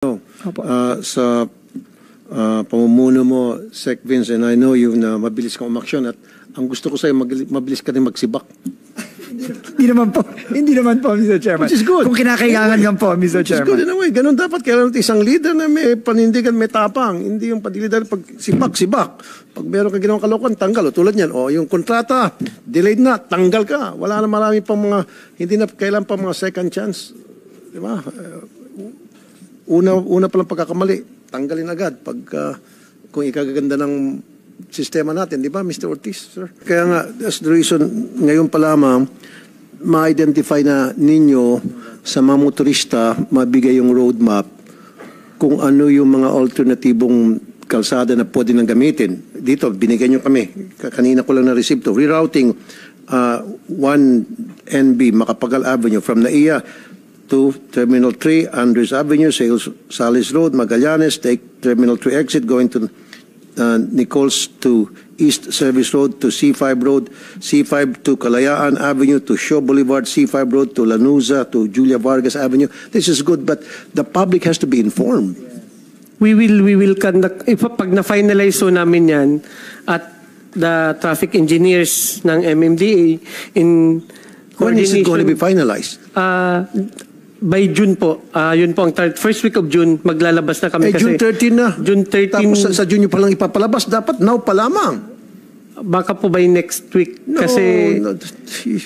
Opo. Sa pamumuno mo, Sec Vince, and I know you na mabilis kang umaksyon at ang gusto ko sa'yo, mabilis ka din magsibak. Hindi naman po, Mr. Chairman. Which is good. Kung kinakailangan lang po, Mr. Which is Chairman. good in a way. Ganun dapat. Kailangan isang leader na may panindigan, may tapang. Hindi yung padilidan pag sibak. Pag meron ka ginawang kalokohan, tanggal. O tulad yan. O yung kontrata, delayed na, tanggal ka. Wala na marami pang mga, hindi na kailan pa mga second chance. Di ba? Una palang pagkakamali, tanggalin agad. Kung ikagaganda ng sistema natin, di ba, Mr. Ortiz, sir? Kaya nga, that's the reason, ngayon pa lamang, ma-identify na ninyo sa mga motorista, mabigay yung roadmap kung ano yung mga alternatibong kalsada na pwede nang gamitin. Dito, binigyan nyo kami. Kanina ko lang na-receive to. Rerouting 1NB, Macapagal Avenue, from Naiya to Terminal 3, Andres Avenue, Salis Road, Magallanes, take Terminal 3 exit, going to Nichols to East Service Road to C5 Road, C5 to Kalayaan Avenue to Shaw Boulevard, C5 Road to Lanuza to Julia Vargas Avenue. This is good, but the public has to be informed. We will conduct, pag na-finalize so namin yan at the traffic engineers ng MMDA in When is it going to be finalized? By June po. Yun po ang first week of June, maglalabas na kami kasi. June 13 na. June 13. Tapos sa June nyo palang ipapalabas. Dapat now pa lamang. Baka po by next week. No, kasi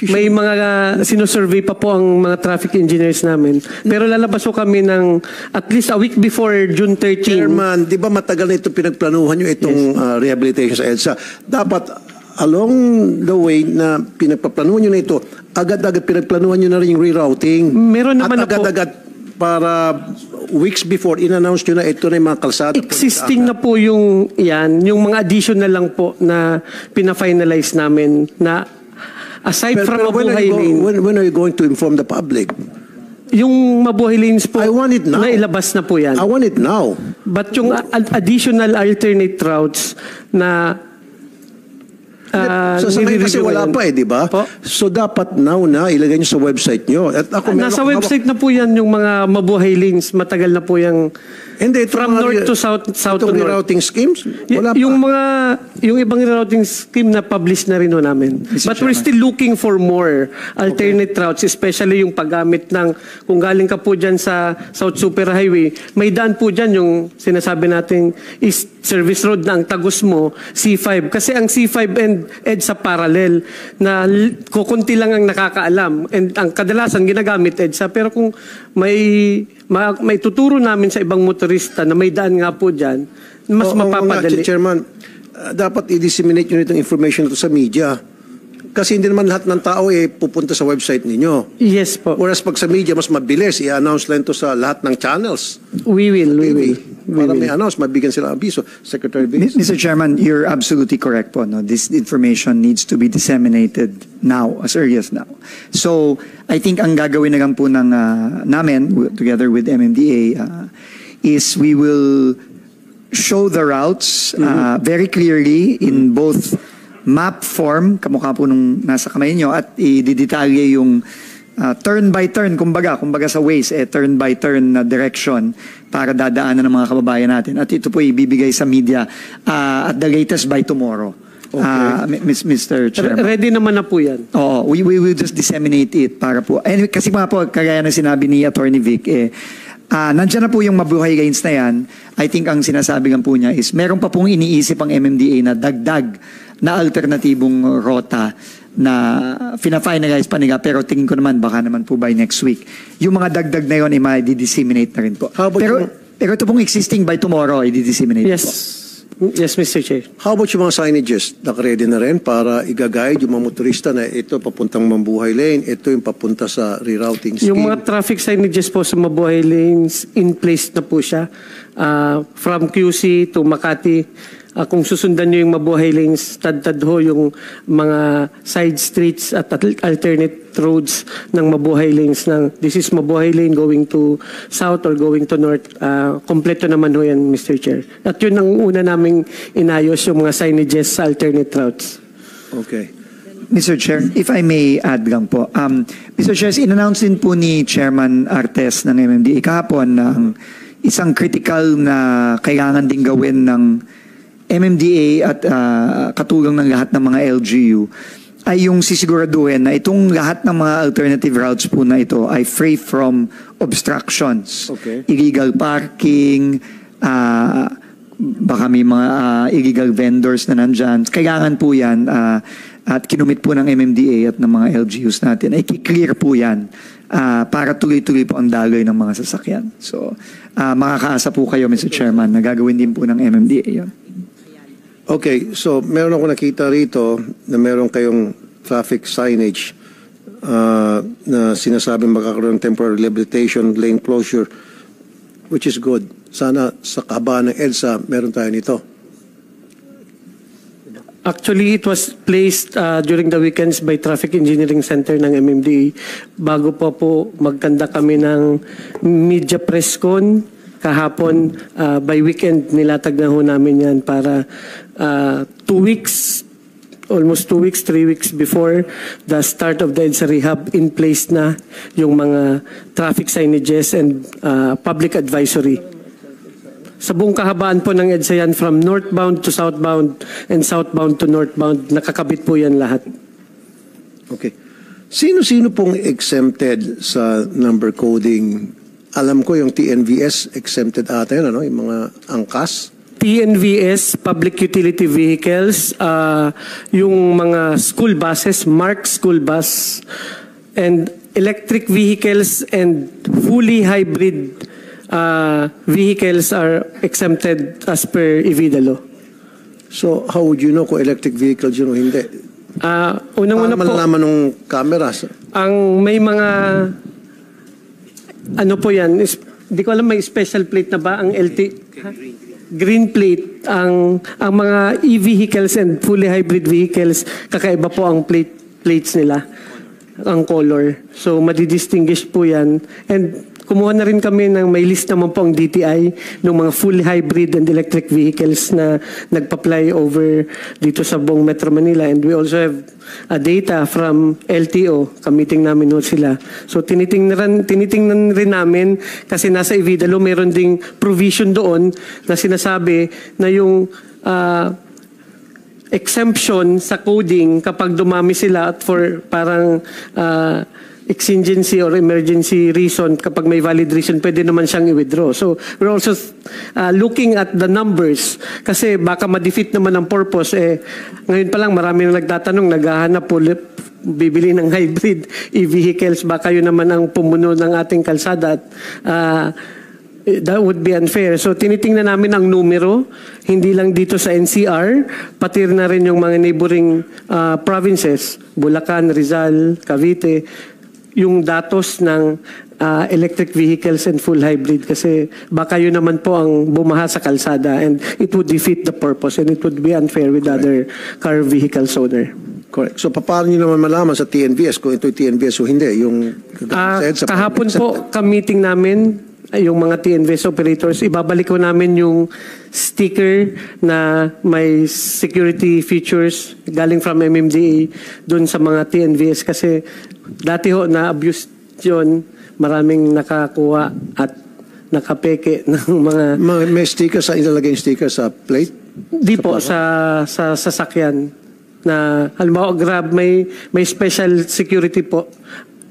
may mga sinusurvey pa po ang mga traffic engineers namin. Pero lalabas po kami ng at least a week before June 13. Chairman, di ba matagal na ito pinagplanuhan nyo itong rehabilitation sa EDSA? Dapat along the way na pinagpaplanuhan nyo na ito, agad-agad pinagplanuhan nyo na rin yung rerouting. Meron naman at agad-agad para weeks before, in-announce nyo na ito na yung mga kalsada. Existing na po yung mga additional lang po na pina-finalize namin na aside from Mabuhay Lane. When are you going to inform the public? Yung Mabuhay Lanes po, I want it now. nailabas na po yan. I want it now. But yung additional alternate routes na sa ngayon kasi wala pa di ba? So dapat now na ilagay nyo sa website nyo. At ako nasa website na po yan yung mga Mabuhay Lanes. Matagal na po yung from north to south to north. Rerouting schemes? Wala yung ibang rerouting scheme na publish na rin ho namin. But we're still looking for more alternate routes, especially yung paggamit ng, kung galing ka po dyan sa South Super Highway, may daan po dyan yung sinasabi nating East Service Road na ang tagos mo, C5. Kasi ang C5 and EDSA parallel na kukunti lang ang nakakaalam. And ang kadalasan ginagamit EDSA. Pero kung may tuturo namin sa ibang motorista na may daan nga po dyan, mas mapapadali. Chairman, dapat i-disseminate nyo itong information to sa media. Kasi hindi naman lahat ng tao pupunta sa website ninyo. Yes po. Whereas pag sa media, mas mabilis. I-announce lang ito sa lahat ng channels. We will. Para may announce, mabigyan sila abiso. Secretary Vince? Mr. Chairman, you're absolutely correct po. No? This information needs to be disseminated now, as early as now. So, I think ang gagawin na lang po ng, namin, together with MMDA, is we will show the routes very clearly in both map form, kamukha po nung nasa kamay nyo, at i-detalye yung turn by turn, kumbaga sa Waze, turn by turn na direction para dadaanan ng mga kababayan natin. At ito po ibibigay sa media at the latest by tomorrow. Okay. Mr. Chairman. Ready naman na po yan. Oo, we will just disseminate it para po. And kasi mga po, kagaya na sinabi ni Attorney Vic, nandiyan na po yung Mabuhay Lanes na yan. I think ang sinasabi lang po niya is meron pa pong iniisip ang MMDA na dagdag na alternatibong rota na fina-finalize pa nila, pero tingin ko naman baka naman po by next week. Yung mga dagdag na yun ay ma-disseminate na rin po. Pero ito pong existing by tomorrow ay di-disseminate po. Yes, Mr. Chair. How about yung mga signages? Naka-ready na rin para i-guide yung mga motorista na ito papuntang Mabuhay Lane, ito yung papunta sa rerouting scheme. Yung mga traffic signages po sa Mabuhay Lanes, in place na po siya. From QC to Makati, kung susundan nyo yung Mabuhay Lanes, tad-tad ho yung mga side streets at alternate roads ng Mabuhay Lanes. This is Mabuhay Lane going to south or going to north. Kompleto naman ho yan, Mr. Chair. At yun ang una naming inayos, yung mga signages sa alternate routes. Okay. Mr. Chair, if I may add lang po. Mr. Chair, in-announce din po ni Chairman Artes ng MMDA kahapon na isang critical na kailangan ding gawin ng MMDA at katulong ng lahat ng mga LGU ay yung sisiguraduhin na itong lahat ng mga alternative routes po na ito ay free from obstructions. Okay. Illegal parking, baka may mga illegal vendors na nandyan. Kailangan po yan at kinumit po ng MMDA at ng mga LGUs natin ay clear po yan para tuloy-tuloy po ang daloy ng mga sasakyan. So, makakaasa po kayo, Mr. Chairman, na gagawin din po ng MMDA yun. Okay, so meron ako nakita rito na meron kayong traffic signage na sinasabing magkakaroon ng temporary rehabilitation, lane closure, which is good. Sana sa kahabaan ng EDSA, meron tayo nito. Actually, it was placed during the weekends by Traffic Engineering Center ng MMDA. Bago po magkanda kami ng media press con, kahapon, by weekend, nilatag na ho namin yan para 2 weeks, almost 2 weeks, 3 weeks before the start of the EDSA rehab, in place na yung mga traffic signages and public advisory. Sa buong kahabaan po ng EDSA yan, from northbound to southbound and southbound to northbound, nakakabit po yan lahat. Okay. Sino-sino pong exempted sa number coding? Alam ko yung TNVS exempted ata yun, ano? Yung mga angkas. TNVS, public utility vehicles, yung mga school buses, marked school bus, and electric vehicles and fully hybrid vehicles are exempted as per EVIDA law. So, how would you know kung electric vehicles yun o hindi? Unang-una po, malalaman ng cameras? ang may mga, ano po yan, di ko alam may special plate na ba ang green plate, ang mga e-vehicles and fully hybrid vehicles, kakaiba po ang plates nila, ang color. So, madidistinguish po yan. And kumuha na rin kami ng may list naman po ang DTI ng mga fully hybrid and electric vehicles na nagpa-fly over dito sa buong Metro Manila. And we also have data from LTO, kamiting namin ho sila. So tinitingnan rin namin kasi nasa EVIDA law meron ding provision doon na sinasabi na yung exemption sa coding kapag dumami sila at for parang exigency or emergency reason, kapag may valid reason, pwede naman siyang i-withdraw. So, we're also looking at the numbers kasi baka ma-defeat naman ang purpose. Ngayon pa lang, marami na nagtatanong, naghahanap po, bibili ng hybrid e-vehicles, baka yun naman ang pumuno ng ating kalsada at that would be unfair. So, tinitingnan namin ang numero, hindi lang dito sa NCR, pati na rin yung mga neighboring provinces, Bulacan, Rizal, Cavite, yung datos ng electric vehicles and full hybrid kasi baka yun naman po ang bumaha sa kalsada and it would defeat the purpose and it would be unfair with other car vehicles owner. Correct. So, paano nyo naman malaman sa TNVS kung ito'y TNVS o hindi? Yung kahapon po, ka-meeting namin, yung mga TNVS operators, ibabalik ko namin yung sticker na may security features galing from MMDA dun sa mga TNVS kasi dati ho na-abuse yun, maraming nakakuha at nakapeke ng mga... May sticker sa ilalagay yung sticker sa plate? Di po, sa sasakyan na halimbawa Grab may special security po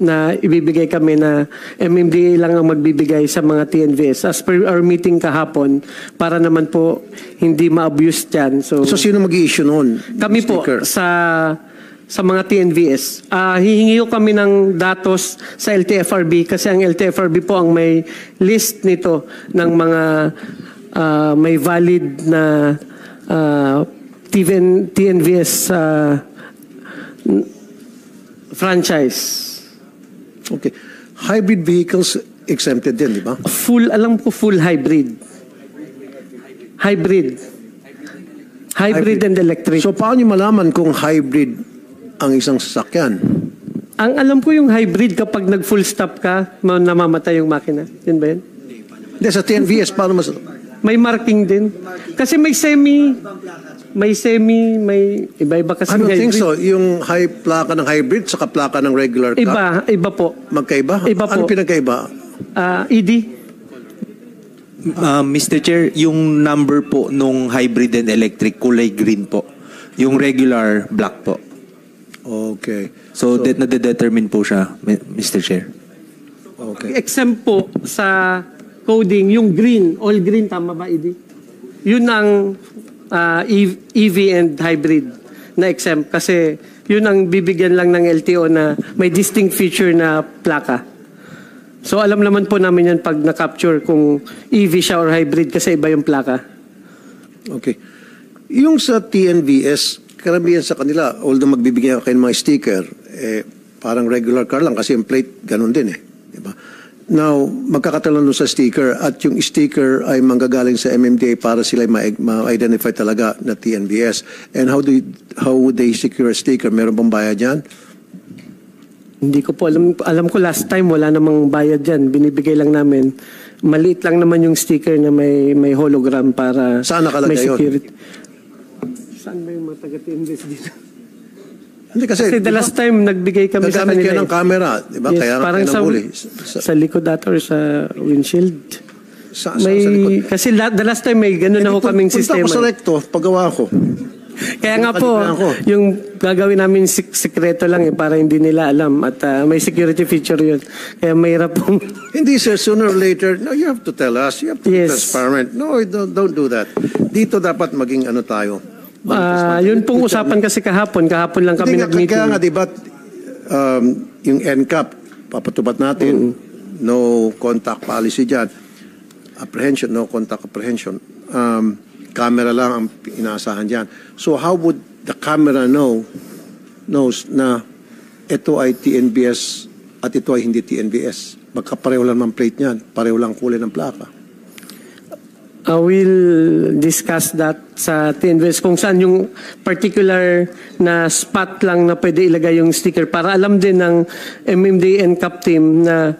na ibibigay kami na MMDA lang ang magbibigay sa mga TNVS as per our meeting kahapon para naman po hindi ma-abuse yan. So sino mag-i-issue noon? Kami sticker? Po sa mga TNVS. Hihingi ko kami ng datos sa LTFRB kasi ang LTFRB po ang may list nito ng mga may valid na TNVS franchise. Okay. Hybrid vehicles exempted din, di ba? Alam ko full hybrid. Hybrid and electric. So, paano nyo malaman kung hybrid ang isang sasakyan? Ang alam ko yung hybrid kapag nag-full stop ka, namamatay yung makina. Yun ba yun? Hindi, sa TNVS, paano mas... May marking din. Kasi may iba-iba kasi I don't think hybrid. so. Yung plaka ng hybrid saka plaka ng regular car. Iba po. Magkaiba? Iba po. Ano pinagkaiba? ED. Mr. Chair, yung number po nung hybrid and electric kulay green po. Yung regular black po. Okay. So nade-determine po siya, Mr. Chair. Okay. Exempt po sa coding, yung green, all green, tama ba, Idi? Yun ang EV and hybrid na exempt kasi yun ang bibigyan lang ng LTO na may distinct feature na plaka. So alam naman po namin yan pag na-capture kung EV siya or hybrid kasi iba yung plaka. Okay. Yung sa TNVS, karamihan sa kanila, although magbibigyan kayo ng mga sticker, parang regular car lang kasi yung plate, ganun din eh. Diba? Now, magkakatalon sa sticker at yung sticker ay manggagaling sa MMDA para sila ma-identify talaga na TNVS. And how would they secure a sticker? Meron bang bayad yan? Hindi ko po alam. Alam ko last time wala namang bayad dyan. Binibigay lang namin. Maliit lang naman yung sticker na may hologram para saan nakalagay may security. yun? Saan ba yung mga taga-TNVS dito? Hindi kasi the last time nagbigay kami sa gagamit kanila. kayo ng camera, di ba? Yes, Kaya parang kayo nabuli. sa likod ata or sa windshield. Sa likod. Kasi the last time may ganun ako kaming sistema. Punta ko sa recto, paggawa ko. Kaya nga po, yung gagawin namin sekreto lang para hindi nila alam at may security feature yun. Kaya mahirap pong... Hindi sir, sooner or later, no, you have to tell us. You have to be transparent. No, don't do that. Dito dapat maging ano tayo. Yun pong usapan kasi kahapon. Kahapon lang kami nag-meeting. Kaya nga, diba, yung NCAP, papatupad natin, no contact policy dyan. Apprehension, no contact apprehension. Camera lang ang inaasahan dyan. So how would the camera knows na ito ay TNVS at ito ay hindi TNVS? Magkapareho lang ng plate niyan, pareho lang kulay ng plaka. We'll discuss that sa TNVS kung saan yung particular na spot lang na pwede ilagay yung sticker para alam din ng MMDA NCAP team na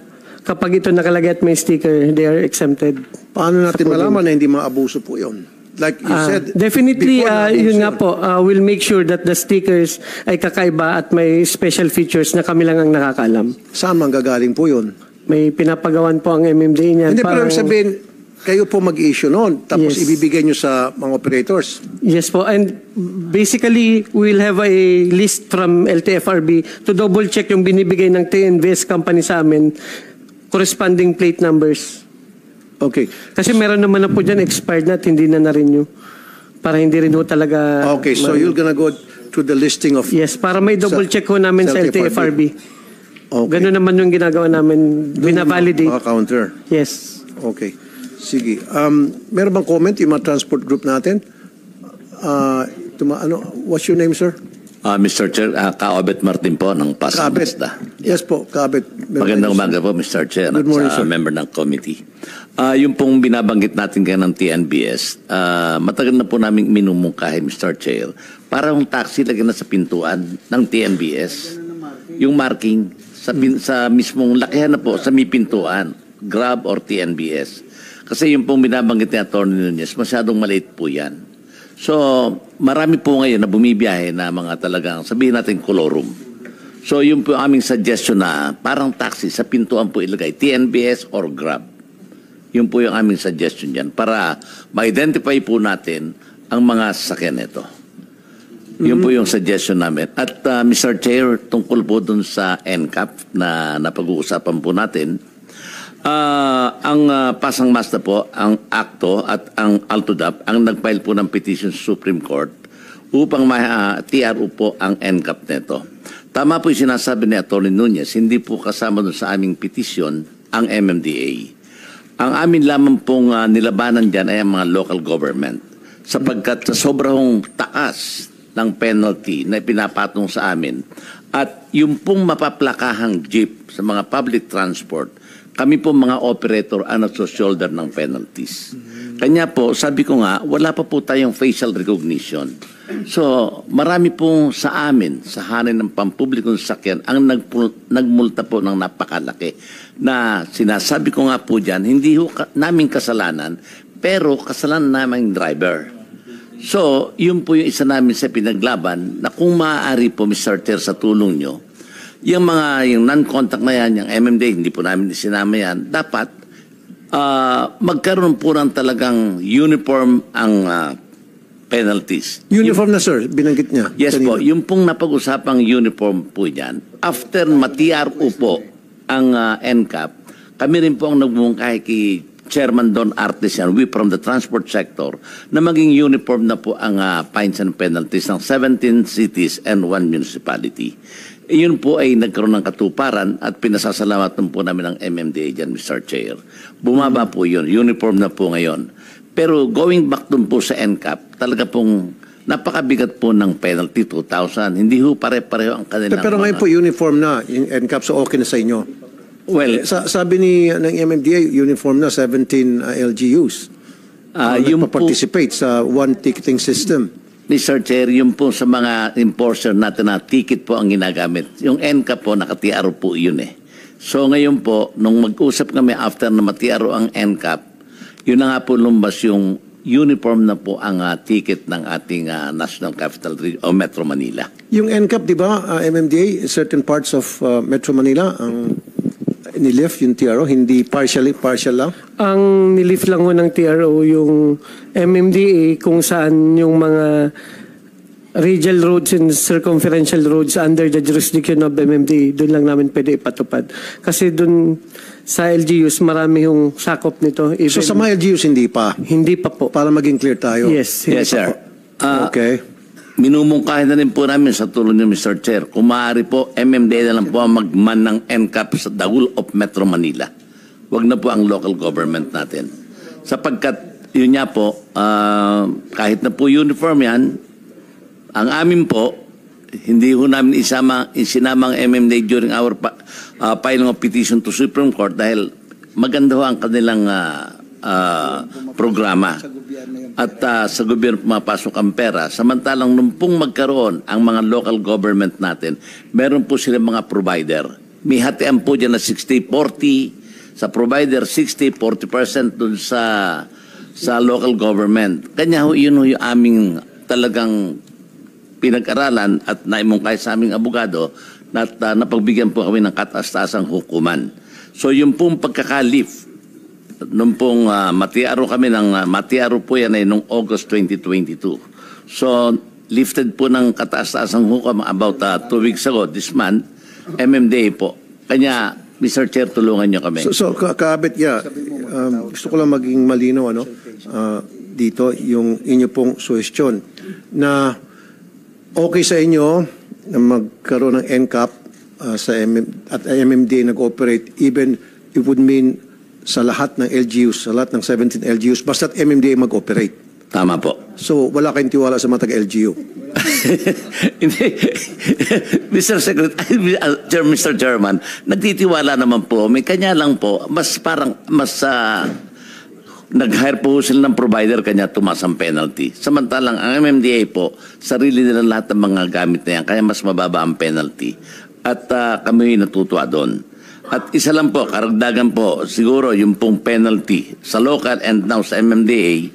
kapag ito nakalagay at may sticker, they are exempted. Paano natin malaman na hindi maabuso po yun? Like you said, definitely, yun nga po, we'll make sure that the stickers ay kakaiba at may special features na kami lang ang nakakaalam. Saan manggagaling po yun? May pinapagawan po ang MMDA niyan. Hindi, pero sabihin, kayo po mag-issue noon, tapos Yes. ibibigay nyo sa mga operators. Yes po, and basically, we'll have a list from LTFRB to double check yung binibigay ng TNVS company sa amin, corresponding plate numbers. Okay. Kasi meron naman na po dyan expired na at hindi na na-renew. Para hindi rin ho talaga... Okay, so you're gonna go to the listing of... Yes, para may double check ho namin sa LTFRB. Okay. Ganun naman yung ginagawa namin, binavalidate. Mga counter. Yes. Okay. Sige. Meron bang comment yung mga transport group natin? What's your name, sir? Mr. Chair, Kaobet Martin po ng Pasig Kaabet. Basta. Yes po, Kaabet. Magandang umaga po, Mr. Chair, Good morning, at sa sir. member ng committee. Yung pong binabanggit natin kayo ng TNBS, matagal na po namin minumungkahi, Mr. Chair, para yung taxi lagyan na sa pintuan ng TNBS. Yung marking sa mismong lakihan na po sa may pintuan, Grab or TNBS. Kasi yung pong binabanggit ni Atty. Nunez, masyadong maliit po yan. So, marami po ngayon na bumibiyahe na mga talagang, sabihin natin, colorum. So, yung po aming suggestion na parang taxi sa pintuan po ilagay, TNBS or Grab. Yun po yung aming suggestion dyan para ma-identify po natin ang mga sasakyan nito. Yun po yung suggestion namin. At Mr. Chair, tungkol po dun sa NCAP na napag-uusapan po natin, ang Pasang Mazda po, ang ACTO at ang ALTODAP ang nag-file po ng petition sa Supreme Court upang TRO po ang NCAP neto. Tama po yung sinasabi ni Atty. Nunez, hindi po kasama doon sa aming petition ang MMDA. Ang amin lamang pong nilabanan dyan ay ang mga local government sapagkat sa sobrang taas ng penalty na pinapatong sa amin at yung pong mapaplakahang jeep sa mga public transport, kami po mga operator ang nagso-shoulder ng penalties. Kanya po, sabi ko nga, wala pa po tayong facial recognition. So, marami pong sa amin, sa hanin ng pampublikong sasakyan, ang nagmulta po ng napakalaki. Na sinasabi ko nga po dyan, hindi ho namin kasalanan, pero kasalanan namin driver. So, yun po yung isa namin sa pinaglaban na kung maaari po, Mr. Chair, sa tulong nyo, yung non-contact na yan, yung MMDA, hindi po namin isinama yan, dapat magkaroon po ng talagang uniform ang penalties. Uniform na, sir, binanggit niya. Yes kanina. po, yung pong napag-usapang uniform po yan, after ma-TRO po ang NCAP, kami rin po ang nagbungkay kay Chairman Don Artesian, we from the transport sector, na maging uniform na po ang fines and penalties ng 17 cities and 1 municipality. Iyon po ay nagkaroon ng katuparan at pinasasalamatan po namin ng MMDA dyan, Mr. Chair. Bumaba po yun, uniform na po ngayon. Pero going back dun po sa NCAP, talaga pong napakabigat po ng penalty, 2,000. Hindi ho pare-pareho ang kanilang Pero ngayon po, uniform na, yung NCAP, so okay na sa inyo. Well, Sabi ng MMDA, uniform na 17 LGUs. yung po, participate sa one ticketing system. Mr. Chair, yung po sa mga enforcer natin na ticket po ang ginagamit. Yung NCAP po, nakatiaro po yun eh. So ngayon po, nung mag-usap kami after na matiaro ang NCAP, yun na nga po lumbas yung uniform na po ang ticket ng ating National Capital Region o Metro Manila. Yung NCAP, di ba, MMDA, certain parts of Metro Manila, ang nilift yung TRO, hindi partial lang? Ang nilift lang ho ng TRO yung MMDA kung saan yung mga radial roads and circumferential roads under the jurisdiction of MMDA, doon lang namin pwede ipatupad. Kasi doon sa LGUs, marami yung sakop nito. So sa mga LGUs, hindi pa? Hindi pa po. Para maging clear tayo? Yes. Hindi Yes, pa sir. po. Okay. Minumungkahin na rin po namin sa tulong niyo, Mr. Chair. Kung maaari po, MMDA na lang po ang magman ng NCAP sa the whole of Metro Manila. Huwag na po ang local government natin. Sapagkat, yun nga po, kahit na po uniform yan, ang amin po, hindi ho namin isinama ang MMDA during our filing of petition to Supreme Court dahil maganda ho ang kanilang programa. At sa gobyerno pumapasok ang pera. Samantalang nung pong magkaroon ang mga local government natin, meron po sila mga provider. May hatian po dyan na 60-40 sa provider, 60-40% dun sa local government. Kanya ho, yun ho yung aming talagang pinag-aralan at naimungkay sa aming abogado na napagbigyan po kami ng kataas-taasang hukuman. So yung pong pagkaka-lift, nung pong matiaro kami matiaro po yan ay nung August 2022. So, lifted po ng kataas-taasang hukum about 2 weeks ago, this month, MMDA po. Kanya, Mr. Chair, tulungan niyo kami. So Kaabit, gusto ko lang maging malinaw dito yung inyo pong suhestyon na okay sa inyo na magkaroon ng NCAP at MMDA nag-operate, even it would mean sa lahat ng LGUs, sa lahat ng 17 LGUs, basta't MMDA mag-operate. Tama po. So, wala kayong tiwala sa mga taga-LGU? Hindi. Mr. Secretary, Mr. Chairman, nagtitiwala naman po. May kanya lang po, mas nag-hire po sila ng provider, kanya tumaas ang penalty. Samantalang ang MMDA po, sarili nila lahat ng mga gamit na yan, kaya mas mababa ang penalty. At kami natutuwa doon. At isa lang po, karagdagan po, siguro yung pong penalty sa local and now sa MMDA,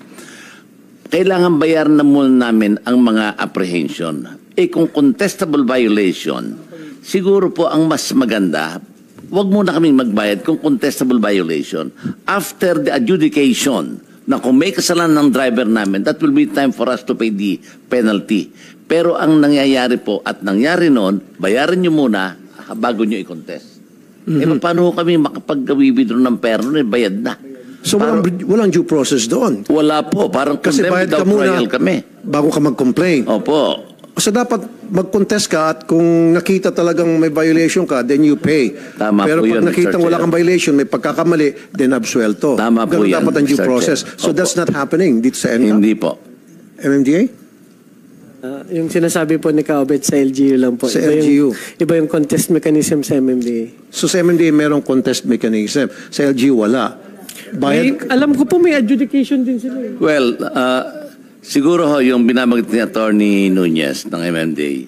kailangan bayaran na muna namin ang mga apprehension. Kung contestable violation, siguro po ang mas maganda, wag muna kaming magbayad kung contestable violation. After the adjudication, na kung may kasalanan ng driver namin, that will be time for us to pay the penalty. Pero ang nangyayari po at nangyari noon, bayaran nyo muna bago nyo i-contest. Paano kami makapag-withdraw ng pera noon? Bayad na. So, walang due process doon? Wala po. Parang kasi bayad ka muna bago ka mag-complain. Opo. So, dapat mag-contest ka at kung nakita talagang may violation ka, then you pay. Tama pero po pag yun, nakita wala kang violation, may pagkakamali, then absuelto. Tama po ganun yan, dapat ang due Mr. process. Chair. So, Opo. that's not happening dito sa NCAP? Hindi po. MMDA? Yung sinasabi po ni Kaobet sa LGU lang po. Sa LGU. Iba yung contest mechanism sa MMDA. So, sa MMDA, merong contest mechanism. Sa LGU, wala. Alam ko po may adjudication din sila. Well, siguro ho, yung binabanggit ni Attorney Nunez ng MMDA.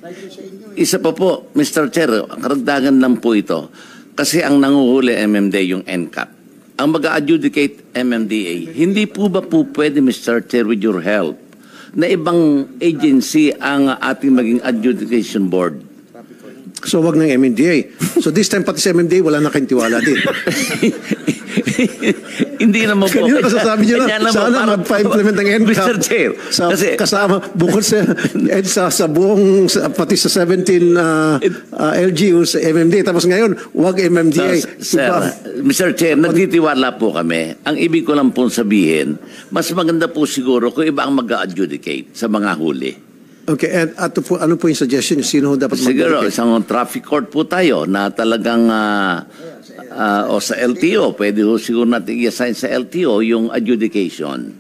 Isa pa po, Mr. Chair, karagdagan lang po ito. Kasi ang nanguhuli MMDA yung NCAP. Ang mag-adjudicate MMDA, hindi po ba po pwede, Mr. Chair, with your help, na ibang agency ang ating maging adjudication board? So, wag ng MMDA. So, this time pati sa MMDA, wala na kayong tiwala din. Hindi naman po. Kanina kasasabi niyo Kanya na, naman, sana parang- magpa-implement ng NCAP. Mr. Chair, kasi- kasama, bukod sa EDSA, sa buong, pati sa 17 LGUs, MMDA. Tapos ngayon, wag MMDA. Sir, Diba? Mr. Chair, nagtitiwala po kami. Ang ibig ko lang po sabihin, mas maganda po siguro kung iba ang mag-adjudicate sa mga huli. Okay, and ano po yung suggestion niyo? Sino dapat Siguro, mag-adjudicate? isang traffic court po tayo na talagang o sa LTO, pwede ho siguro natin i-assign sa LTO yung adjudication.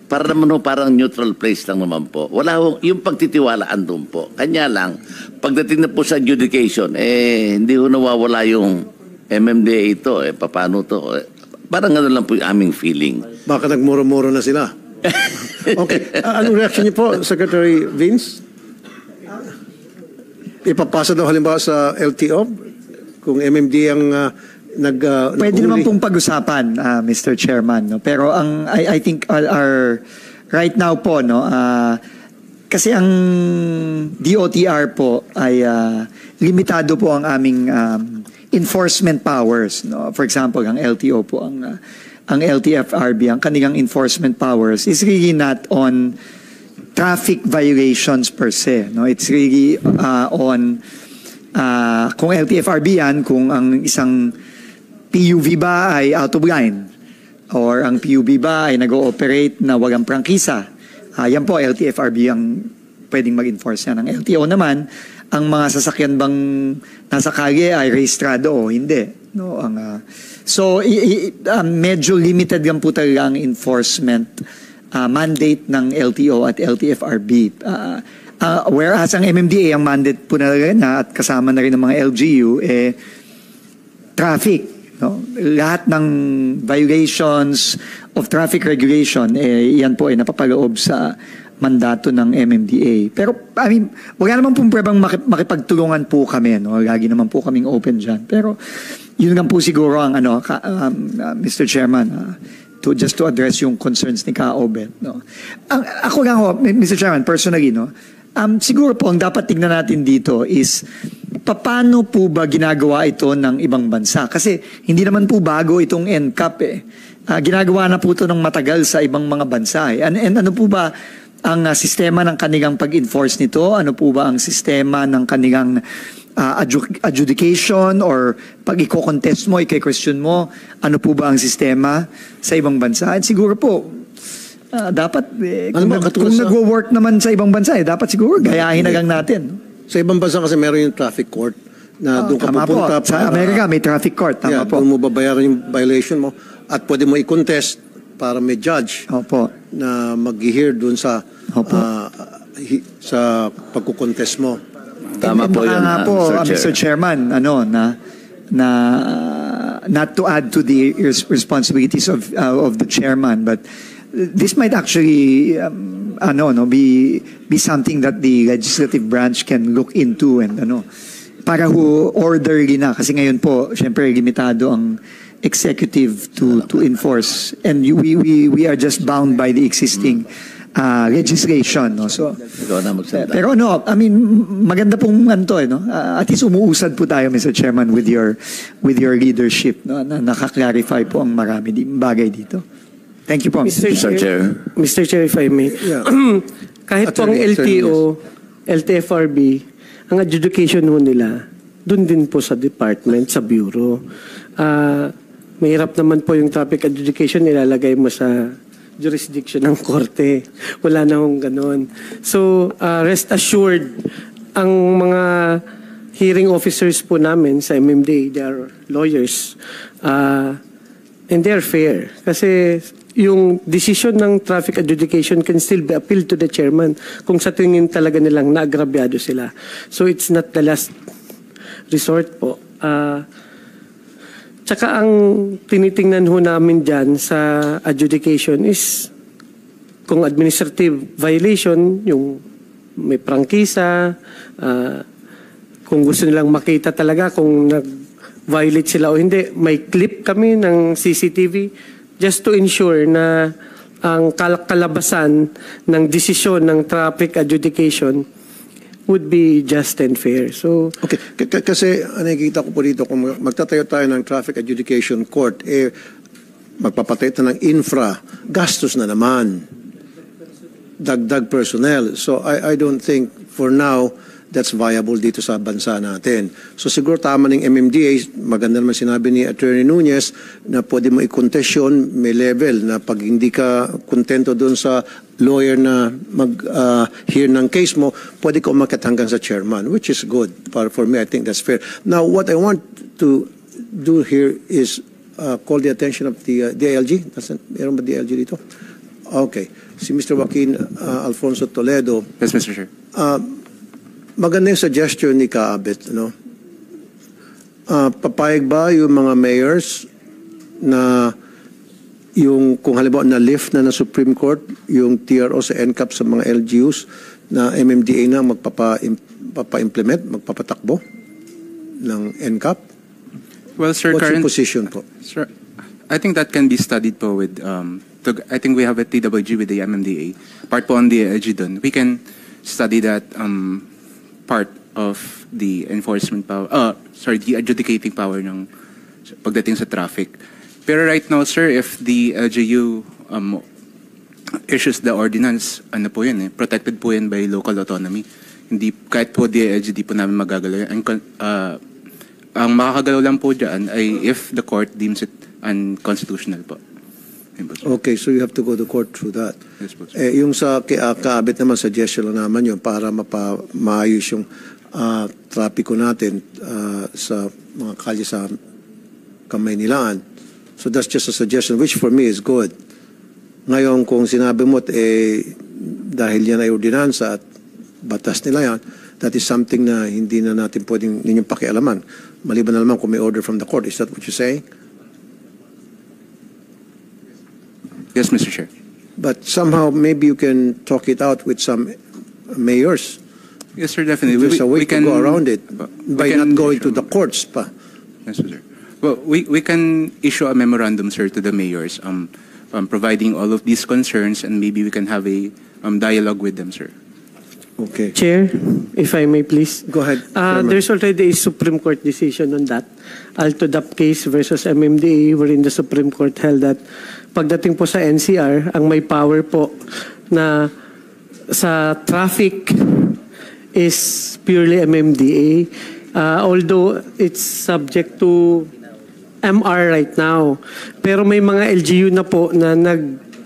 Para naman ho, parang neutral place lang naman po. Wala ho, yung pagtitiwalaan doon po. Kanya lang, pagdating na po sa adjudication, hindi ho nawawala yung MMDA ito, paano to? Parang ano lang po yung aming feeling. Baka nagmuro-muro na sila. Okay. Anong reaction niyo po, Secretary Vince? Ipapasa daw halimbawa sa LTO kung MMD ang Pwede naman pong pag-usapan, Mr. Chairman. No? Pero I think our right now po, no, kasi ang DOTR po ay limitado po ang aming enforcement powers. No? For example, ang LTO po, ang LTFRB, ang kanilang enforcement powers is really not on traffic violations per se. No? It's really on kung LTFRB yan, kung ang isang PUV ba ay out of line or ang PUV ba ay nag-ooperate na walang prangkisa. Yan po, LTFRB ang pwedeng mag-enforce yan. Ang LTO naman, ang mga sasakyan bang nasa kalye ay rehistrado o hindi. No? Medyo limited yan po talaga ang enforcement mandate ng LTO at LTFRB. Whereas ang MMDA, ang mandate po na at kasama na rin ng mga LGU, traffic. No? Lahat ng violations of traffic regulation, yan po ay napapaloob sa mandato ng MMDA. Pero, wala naman pong pwedeng makipagtulungan po kami. No? Lagi naman po kaming open dyan. Pero, yun lang po siguro ang, Mr. Chairman, just to address yung concerns ni Ka-Obet. No? Ako lang, Mr. Chairman, personally, no? Siguro po, ang dapat tignan natin dito is, paano po ba ginagawa ito ng ibang bansa? Kasi hindi naman po bago itong NCAP ginagawa na po ito ng matagal sa ibang mga bansa. And ano po ba ang sistema ng kanilang pag-enforce nito? Ano po ba ang sistema ng kanilang adjudication or pag i-contest mo, i-question mo, ano po ba ang sistema sa ibang bansa? At siguro po, dapat, kung nag-work naman sa ibang bansa, dapat siguro gayahin na lang natin. Sa ibang bansa kasi meron yung traffic court na doon ka pupunta. Sa Amerika may traffic court. Tama po. Doon mo babayaran yung violation mo at pwede mo i-contest para may judge na mag-hear doon sa pagkukontest mo. Tama po yun, Mr. Chairman, not to add to the responsibilities of the chairman, but this might actually be something that the legislative branch can look into and para orderly na kasi ngayon po syempre limitado ang executive to enforce and we are just bound by the existing legislation, no? So pero maganda pong at least umuusad po tayo, Mr. Chairman, with your leadership, no? Na nakaklarify po ang marami bagay dito. Thank you po, Mr. Chair. Mr. Chair, if I may. Yeah. Kahit po ang LTO, LTFRB, ang adjudication ho nila, dun din po sa department, sa bureau. Mahirap naman po yung traffic adjudication, nilalagay mo sa jurisdiction ng korte. Wala na hong ganon. So, rest assured, ang mga hearing officers po namin sa MMDA, they are lawyers, and they're fair. Kasi yung decision ng traffic adjudication can still be appealed to the chairman kung sa tingin talaga nilang naagrabyado sila. So it's not the last resort po. Tsaka ang tinitingnan ho namin dyan sa adjudication is kung administrative violation, yung may prangkisa, kung gusto nilang makita talaga kung nag-violate sila o hindi, may clip kami ng CCTV just to ensure na ang kalabasan ng desisyon ng traffic adjudication would be just and fair. So, okay, kasi nakikita ko po dito kung magtatayo tayo ng traffic adjudication court, magpapatay ng infra, gastos na naman. Dagdag personnel. So I don't think for now that's viable dito sa bansa natin. So siguro tama ng MMDA, maganda naman sinabi ni Attorney Nunez na pwede mo i-contest yun, may level na pag hindi ka kontento doon sa lawyer na mag-hear ng case mo, pwede ka umakyat hanggang sa chairman, which is good. For me, I think that's fair. Now, what I want to do here is call the attention of the DILG. Meron ba DILG dito? Okay. Si Mr. Joaquin Alfonso Toledo. Yes, Mr. Chair. Maganda yung suggestion ni Kaabit, no? Papayag ba yung mga mayors na yung kung halimbawa na lift na ng Supreme Court yung TRO sa NCAP sa mga LGUs na MMDA na magpapa-implement, magpapatakbo ng NCAP? Well, sir, What's your position po? Sir, I think that can be studied po with, I think we have a TWG with the MMDA. Part po on the LG dun. We can study that part of the enforcement power, the adjudicating power ng pagdating sa traffic. Pero right now, sir, if the LGU issues the ordinance, ano po yun protected po yan by local autonomy. Hindi, kahit po DILG, di po namin magagalaw yan. Ang makakagalaw lang po dyan ay if the court deems it unconstitutional po. Okay, so you have to go to court through that. Yes, po, yung sa Kaabit naman, suggestion lang naman yun para maayos yung trapiko natin sa mga kalye sa Kamaynilaan. So that's just a suggestion, which for me is good. Ngayon, kung sinabi mo, dahil yan ay ordinansa at batas nila yan, that is something na hindi na natin pwedeng ninyong pakialaman. Maliban na naman kung may order from the court. Is that what you're saying? Yes, Mr. Chair. But somehow, maybe you can talk it out with some mayors. Yes, sir, definitely. There's a way to go around it by not going to the courts pa. Yes, sir. Well, we can issue a memorandum, sir, to the mayors, providing all of these concerns, and maybe we can have a dialogue with them, sir. Okay. Chair, if I may please. Go ahead. There's already a Supreme Court decision on that. Alto-DAP case versus MMDA, wherein the Supreme Court held that pagdating po sa NCR, ang may power po na sa traffic is purely MMDA. Although it's subject to MR right now. Pero may mga LGU na po na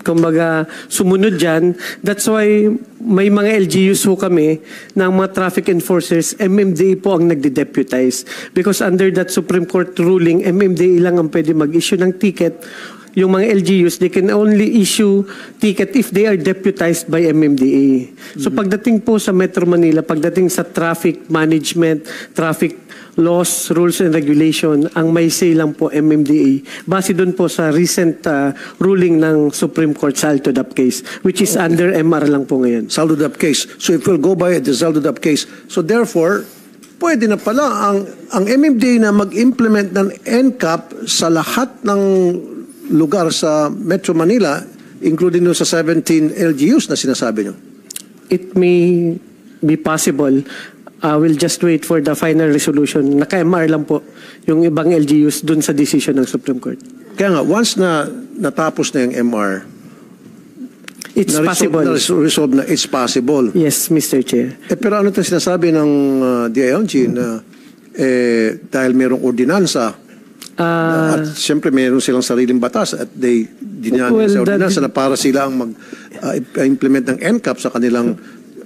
kumbaga sumunod dyan. That's why may mga LGUs po kami ng mga traffic enforcers, MMDA po ang nagde-deputize. Because under that Supreme Court ruling, MMDA lang ang pwede mag-issue ng ticket. Yung mga LGUs, they can only issue ticket if they are deputized by MMDA. So pagdating po sa Metro Manila, pagdating sa traffic management, traffic laws, rules and regulation, ang may say lang po MMDA. Base doon po sa recent ruling ng Supreme Court sa Alto-DAP case, which is under MR lang po ngayon. Saldo-DAP case. So if we'll go by the Saldo-DAP case, so therefore, pwede na pala ang MMDA na mag-implement ng NCAP sa lahat ng lugar sa Metro Manila, including sa 17 LGUs na sinasabi nyo? It may be possible. We'll just wait for the final resolution. Naka-MR lang po yung ibang LGUs dun sa decision ng Supreme Court. Kaya nga, once na natapos na yung MR, it's possible. Na-resolve na, it's possible. Yes, Mr. Chair. Pero ano ito sinasabi ng DILG na dahil mayroong ordinansa, at siyempre mayroon silang sariling batas at they dinyan sa ordinansa na para sila ang mag-implement ng NCAP sa kanilang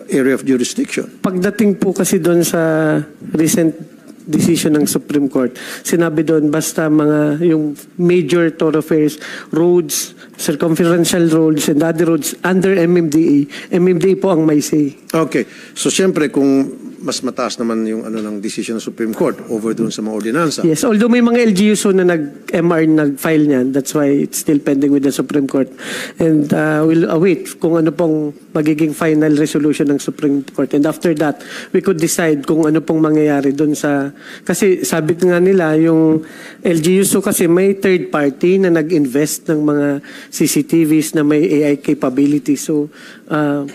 area of jurisdiction. Pagdating po kasi doon sa recent decision ng Supreme Court, sinabi doon basta mga yung major thoroughfares, roads, circumferential roads and other roads under MMDA, MMDA po ang may say. Okay. So siyempre kung mas mataas naman yung ng decision ng Supreme Court over doon sa mga ordinansa. Yes, although may mga LGUs na nag-MR nag-file niyan, that's why it's still pending with the Supreme Court. And we'll await kung ano pong magiging final resolution ng Supreme Court. And after that, we could decide kung ano pong mangyayari doon sa... Kasi sabi nga nila, yung LGUs kasi may third party na nag-invest ng mga CCTVs na may AI capability. So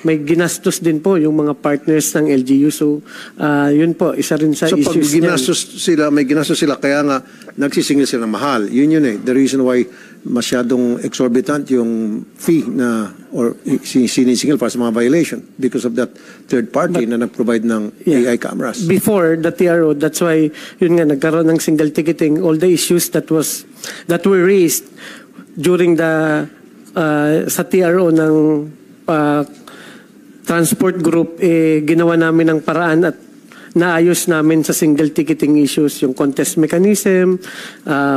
may ginastos din po yung mga partners ng LGU. So Yun po, isa rin sa So pag issues niyan. may ginastos sila, kaya nga nagsisingil sila ng mahal. Yun eh. The reason why masyadong exorbitant yung fee na or sinisingil para sa mga violation because of that third party na nag-provide ng AI cameras. Before the TRO, that's why yun nga nagkaroon ng single ticketing. All the issues that were raised during the sa TRO ng transport group, ginawa namin ng paraan at naayos namin sa single ticketing issues, yung contest mechanism,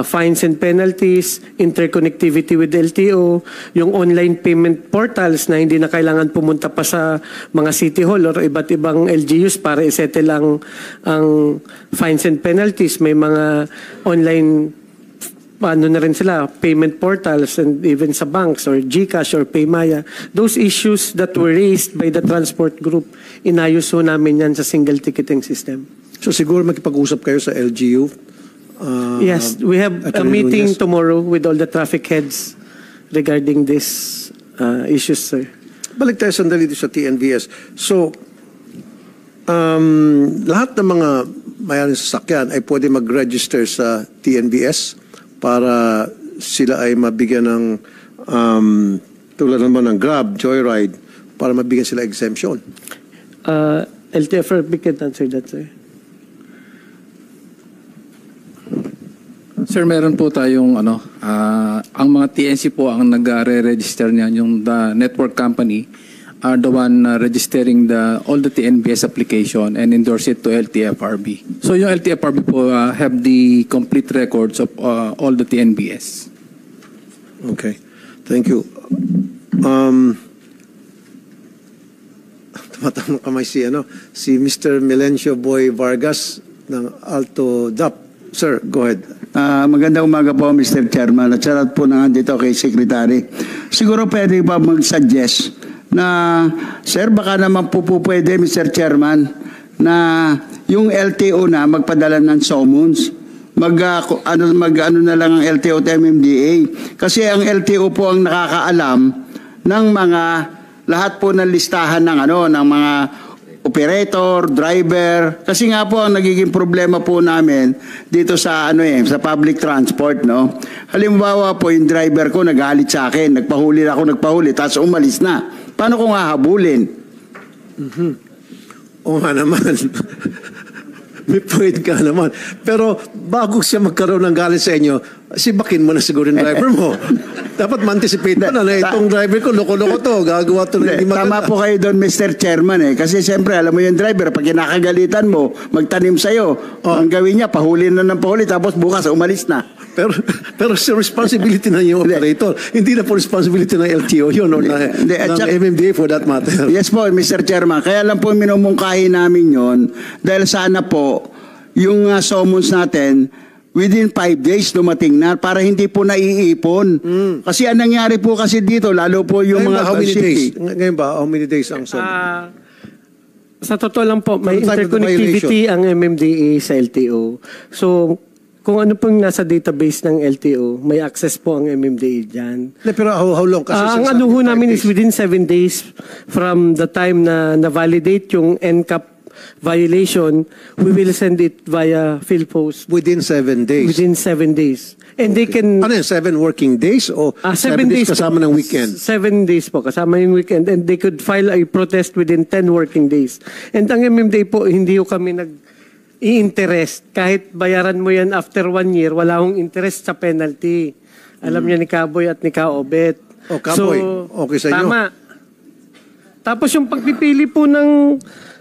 fines and penalties, interconnectivity with LTO, yung online payment portals na hindi na kailangan pumunta pa sa mga city hall or iba't ibang LGUs para isettle ang fines and penalties. May mga online na rin sila, payment portals and even sa banks or GCash or Paymaya. Those issues that were raised by the transport group, inayos ho namin yan sa single ticketing system. So siguro makipag-usap kayo sa LGU? Yes, we have a meeting tomorrow with all the traffic heads regarding this issues, sir. Balik tayo sandali dito sa TNVS. So, lahat ng mga mayaring sasakyan ay pwede mag-register sa TNVS para sila ay mabigyan ng tulad naman ng Grab, Joyride, para mabigyan sila exemption. LTFRB can answer that, sir. Sir, meron po tayong ang mga TNC po ang nagre-register niyan, yung the network company are the one registering all the TNBS application and endorse it to LTFRB. So yung LTFRB po have the complete records of all the TNBS. Okay. Thank you. Tumatama kamay si Mr. Melencio Boy Vargas ng Alto DAP. Sir, go ahead. Magandang umaga po, Mr. Chairman. At salat po na dito kay Secretary. Siguro pwede ba mag-suggest na, sir, baka naman po pwede, Mr. Chairman, na yung LTO na magpadala ng summons. Ano na lang ang LTO at MMDA. Kasi ang LTO po ang nakakaalam ng mga lahat po ng listahan ng ng mga operator, driver. Kasi nga po ang nagiging problema po namin dito sa sa public transport, no. Halimbawa po yung driver ko nagalit sa akin, nagpahuli tapos umalis na. Paano kung hahabulin? Oo nga naman. May point ka naman. Pero bago siya magkaroon ng galit sa inyo, sibakin mo na siguro yung driver mo. Dapat ma-anticipate mo na itong driver ko, loko-loko to, gagawa to na hindi maganda. Tama po kayo doon, Mr. Chairman. Kasi siyempre, alam mo yung driver, pag kinakagalitan mo, magtanim sa'yo. Ang gawin niya, pahuli na ng pahuli, tapos bukas umalis na. Pero sa responsibility na yung operator, hindi na po responsibility ng LTO yun or ng MMDA for that matter. Yes po, Mr. Chairman. Kaya lang po minumungkahi namin yon dahil sana po yung summons natin within 5 days dumating na para hindi po naiipon. Kasi ang nangyari po kasi dito, lalo po yung ngayon mga how many days? Ngayon ba, how many days ang summons? Sa totoo lang po, may interconnectivity ang MMDA sa LTO. So, kung ano pong nasa database ng LTO, may access po ang MMDA dyan. Pero how long? Kasi ang ano ho namin is within 7 days from the time na na-validate yung NCAP violation, we will send it via PhilPost. Within 7 days? Within 7 days. And they can... Ano yun, 7 working days o 7 days kasama ng weekend? 7 days po, kasama yung weekend. And they could file a protest within 10 working days. And ang MMDA po, hindi ko kami i-interest. Kahit bayaran mo yan after 1 year, wala akong interest sa penalty. Alam niya ni Kaboy at ni Kaobet. O, Kaboy, okay sa inyo. Tama. Tapos yung pagpipili po ng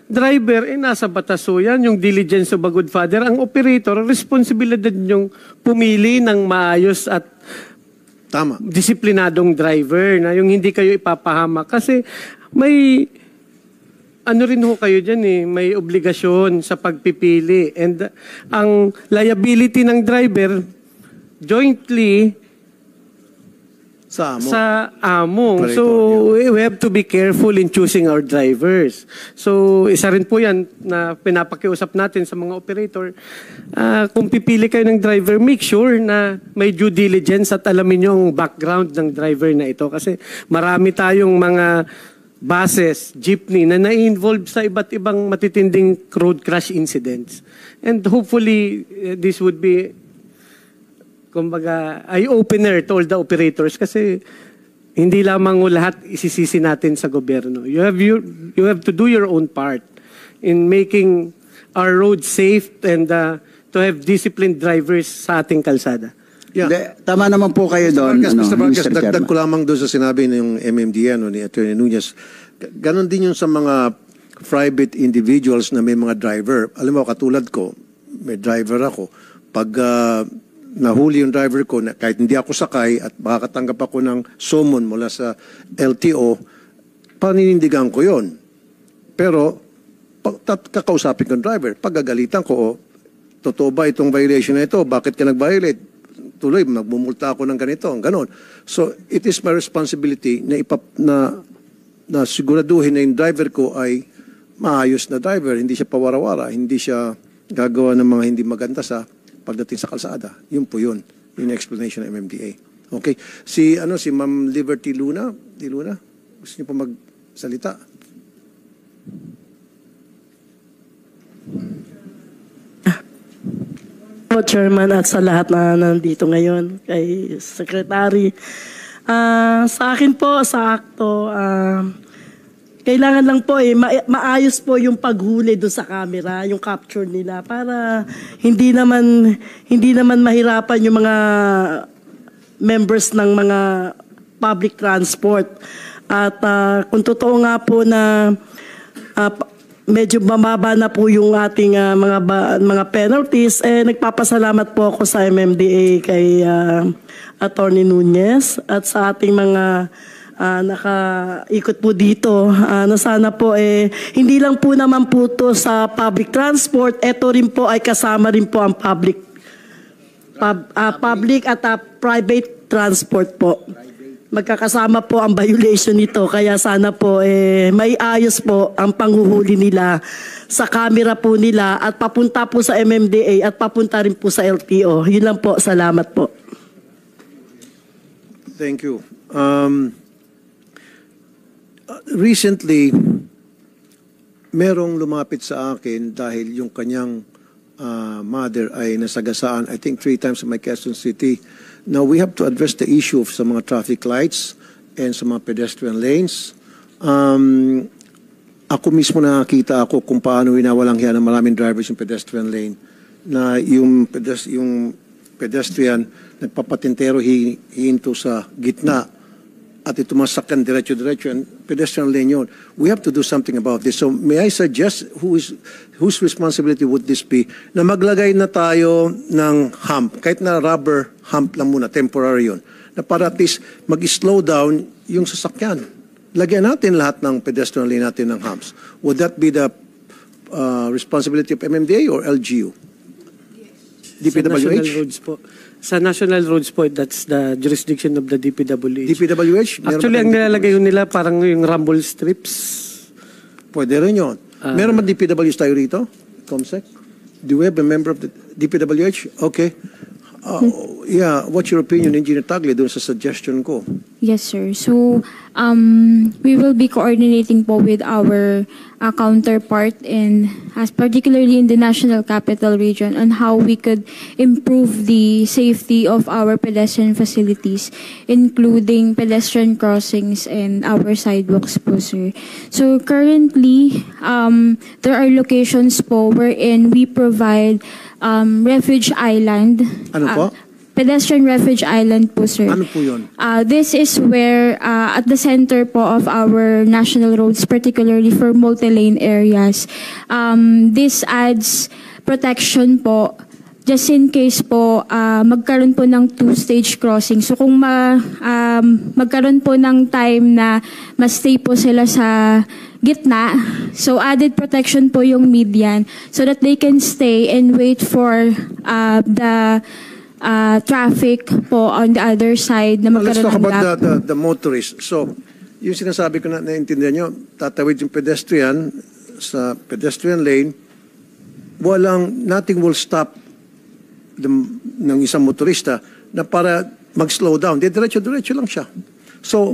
driver, nasa batas po yan, yung diligence of a good father. Ang operator, responsibilidad yung pumili ng maayos at tama disiplinadong driver na yung hindi kayo ipapahamak. Kasi may ano rin ho kayo dyan may obligasyon sa pagpipili. And ang liability ng driver, jointly sa amo. So, we have to be careful in choosing our drivers. So, isa rin po yan na pinapakiusap natin sa mga operator. Kung pipili kayo ng driver, make sure na may due diligence at alamin nyo ang background ng driver na ito. Kasi marami tayong mga buses, jeepney na na-involve sa iba't ibang matitinding road crash incidents. And hopefully, this would be, kumbaga, eye-opener to all the operators kasi hindi lamang lahat isisisi natin sa gobyerno. You have to do your own part in making our roads safe and to have disciplined drivers sa ating kalsada. Yeah. Tama naman po kayo doon. Mr. Vargas, Mr. dagdag Chairman. ko lamang doon sa sinabi ng MMDA ni Attorney Nunez. Ganon din yung sa mga private individuals na may mga driver. Alam mo, katulad ko, may driver ako. Pag nahuli yung driver ko, kahit hindi ako sakay at makakatanggap ako ng summon mula sa LTO, paninindigan ko yon. Pero, kakausapin ko yung driver. Pagagalitan ko, totoo ba itong violation na ito? Bakit ka nag-violate? Tuloy, magbumulta ako ng ganito, ganon. So, it is my responsibility na siguraduhin na yung driver ko ay maayos na driver, hindi siya pawara-wara, hindi siya gagawa ng mga hindi maganda sa pagdating sa kalsada. Yun po yun. Yung explanation ng MMDA. Okay. Si Ma'am Liberty Luna, gusto niyo pa magsalita? Chairman at sa lahat na nandito ngayon, kay Secretary. Sa akin po, sa akto, kailangan lang po maayos po yung paghuli doon sa camera, yung capture nila para hindi naman mahirapan yung mga members ng mga public transport. At kung totoo nga po na medyo mababa na po yung ating mga penalties, nagpapasalamat po ako sa MMDA kay Attorney Nunez at sa ating mga nakaikot po dito na sana po hindi lang po naman po to sa public transport, ito rin po ay kasama rin po ang public at private transport po. Magkakasama po ang violation nito, kaya sana po may ayos po ang panghuhuli nila sa camera po nila at papunta po sa MMDA at papunta rin po sa LTO. Yun lang po, salamat po. Thank you. Recently, merong lumapit sa akin dahil yung kanyang mother ay nasagasaan, I think 3 times in my Quezon City. Now, we have to address the issue of sa mga traffic lights and sa mga pedestrian lanes. Ako mismo nakakita ako kung paano winawalang hiya ng maraming drivers yung pedestrian lane na yung pedestrian nagpapatintero hihinto sa gitna at ito masakyan diretso-diretso and pedestrian lane yun. We have to do something about this. So may I suggest whose responsibility would this be na maglagay na tayo ng hump, kahit na rubber hump lang muna, temporary yun, na para at least mag-slow down yung sasakyan. Lagyan natin lahat ng pedestrian lane natin ng humps. Would that be the responsibility of MMDA or LGU? DPWH? Sa national roads po. Sa national roads po, that's the jurisdiction of the DPWH. DPWH? Actually, ang nilalagay yun nila parang yung rumble strips. Pwede rin yun. Meron ba DPWH tayo rito? Comsec? Do we have a member of the DPWH? Okay. Yeah, what's your opinion, Engineer Tagle, doon sa suggestion ko? Yes, sir. So, we will be coordinating po with our counterpart particularly in the National Capital Region on how we could improve the safety of our pedestrian facilities, including pedestrian crossings and our sidewalks po, sir. So, currently, there are locations po wherein we provide refuge island. Ano po? Pedestrian refuge island po, sir. Ano po yun? This is where at the center po of our national roads, particularly for multi-lane areas, this adds protection po just in case po magkaroon po ng two-stage crossing. So kung magkaroon po ng time na ma-stay po sila sa gitna, so added protection po yung median so that they can stay and wait for the traffic po on the other side na Let's magkaroon talk ng gap. about the motorist. So, yung sinasabi ko na naintindihan nyo, tatawid yung pedestrian sa pedestrian lane, nothing will stop ng isang motorista na para mag-slow down. Diretso-diretso lang siya. So,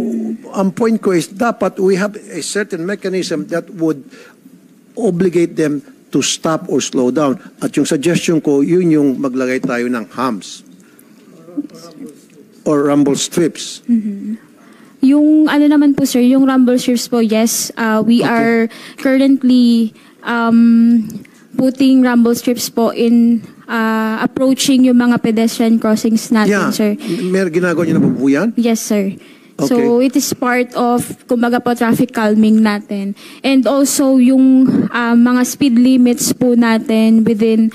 ang point ko is, dapat we have a certain mechanism that would obligate them to stop or slow down. At yung suggestion ko, yun yung maglagay tayo ng hams or rumble strips. Yung ano naman po sir, yung rumble strips po, yes, we are currently putting rumble strips po in approaching yung mga pedestrian crossings natin, sir. May ginagawa niyo na ba po yan? Yes, sir. Okay. So, it is part of, kumbaga po, traffic calming natin. And also, yung mga speed limits po natin within,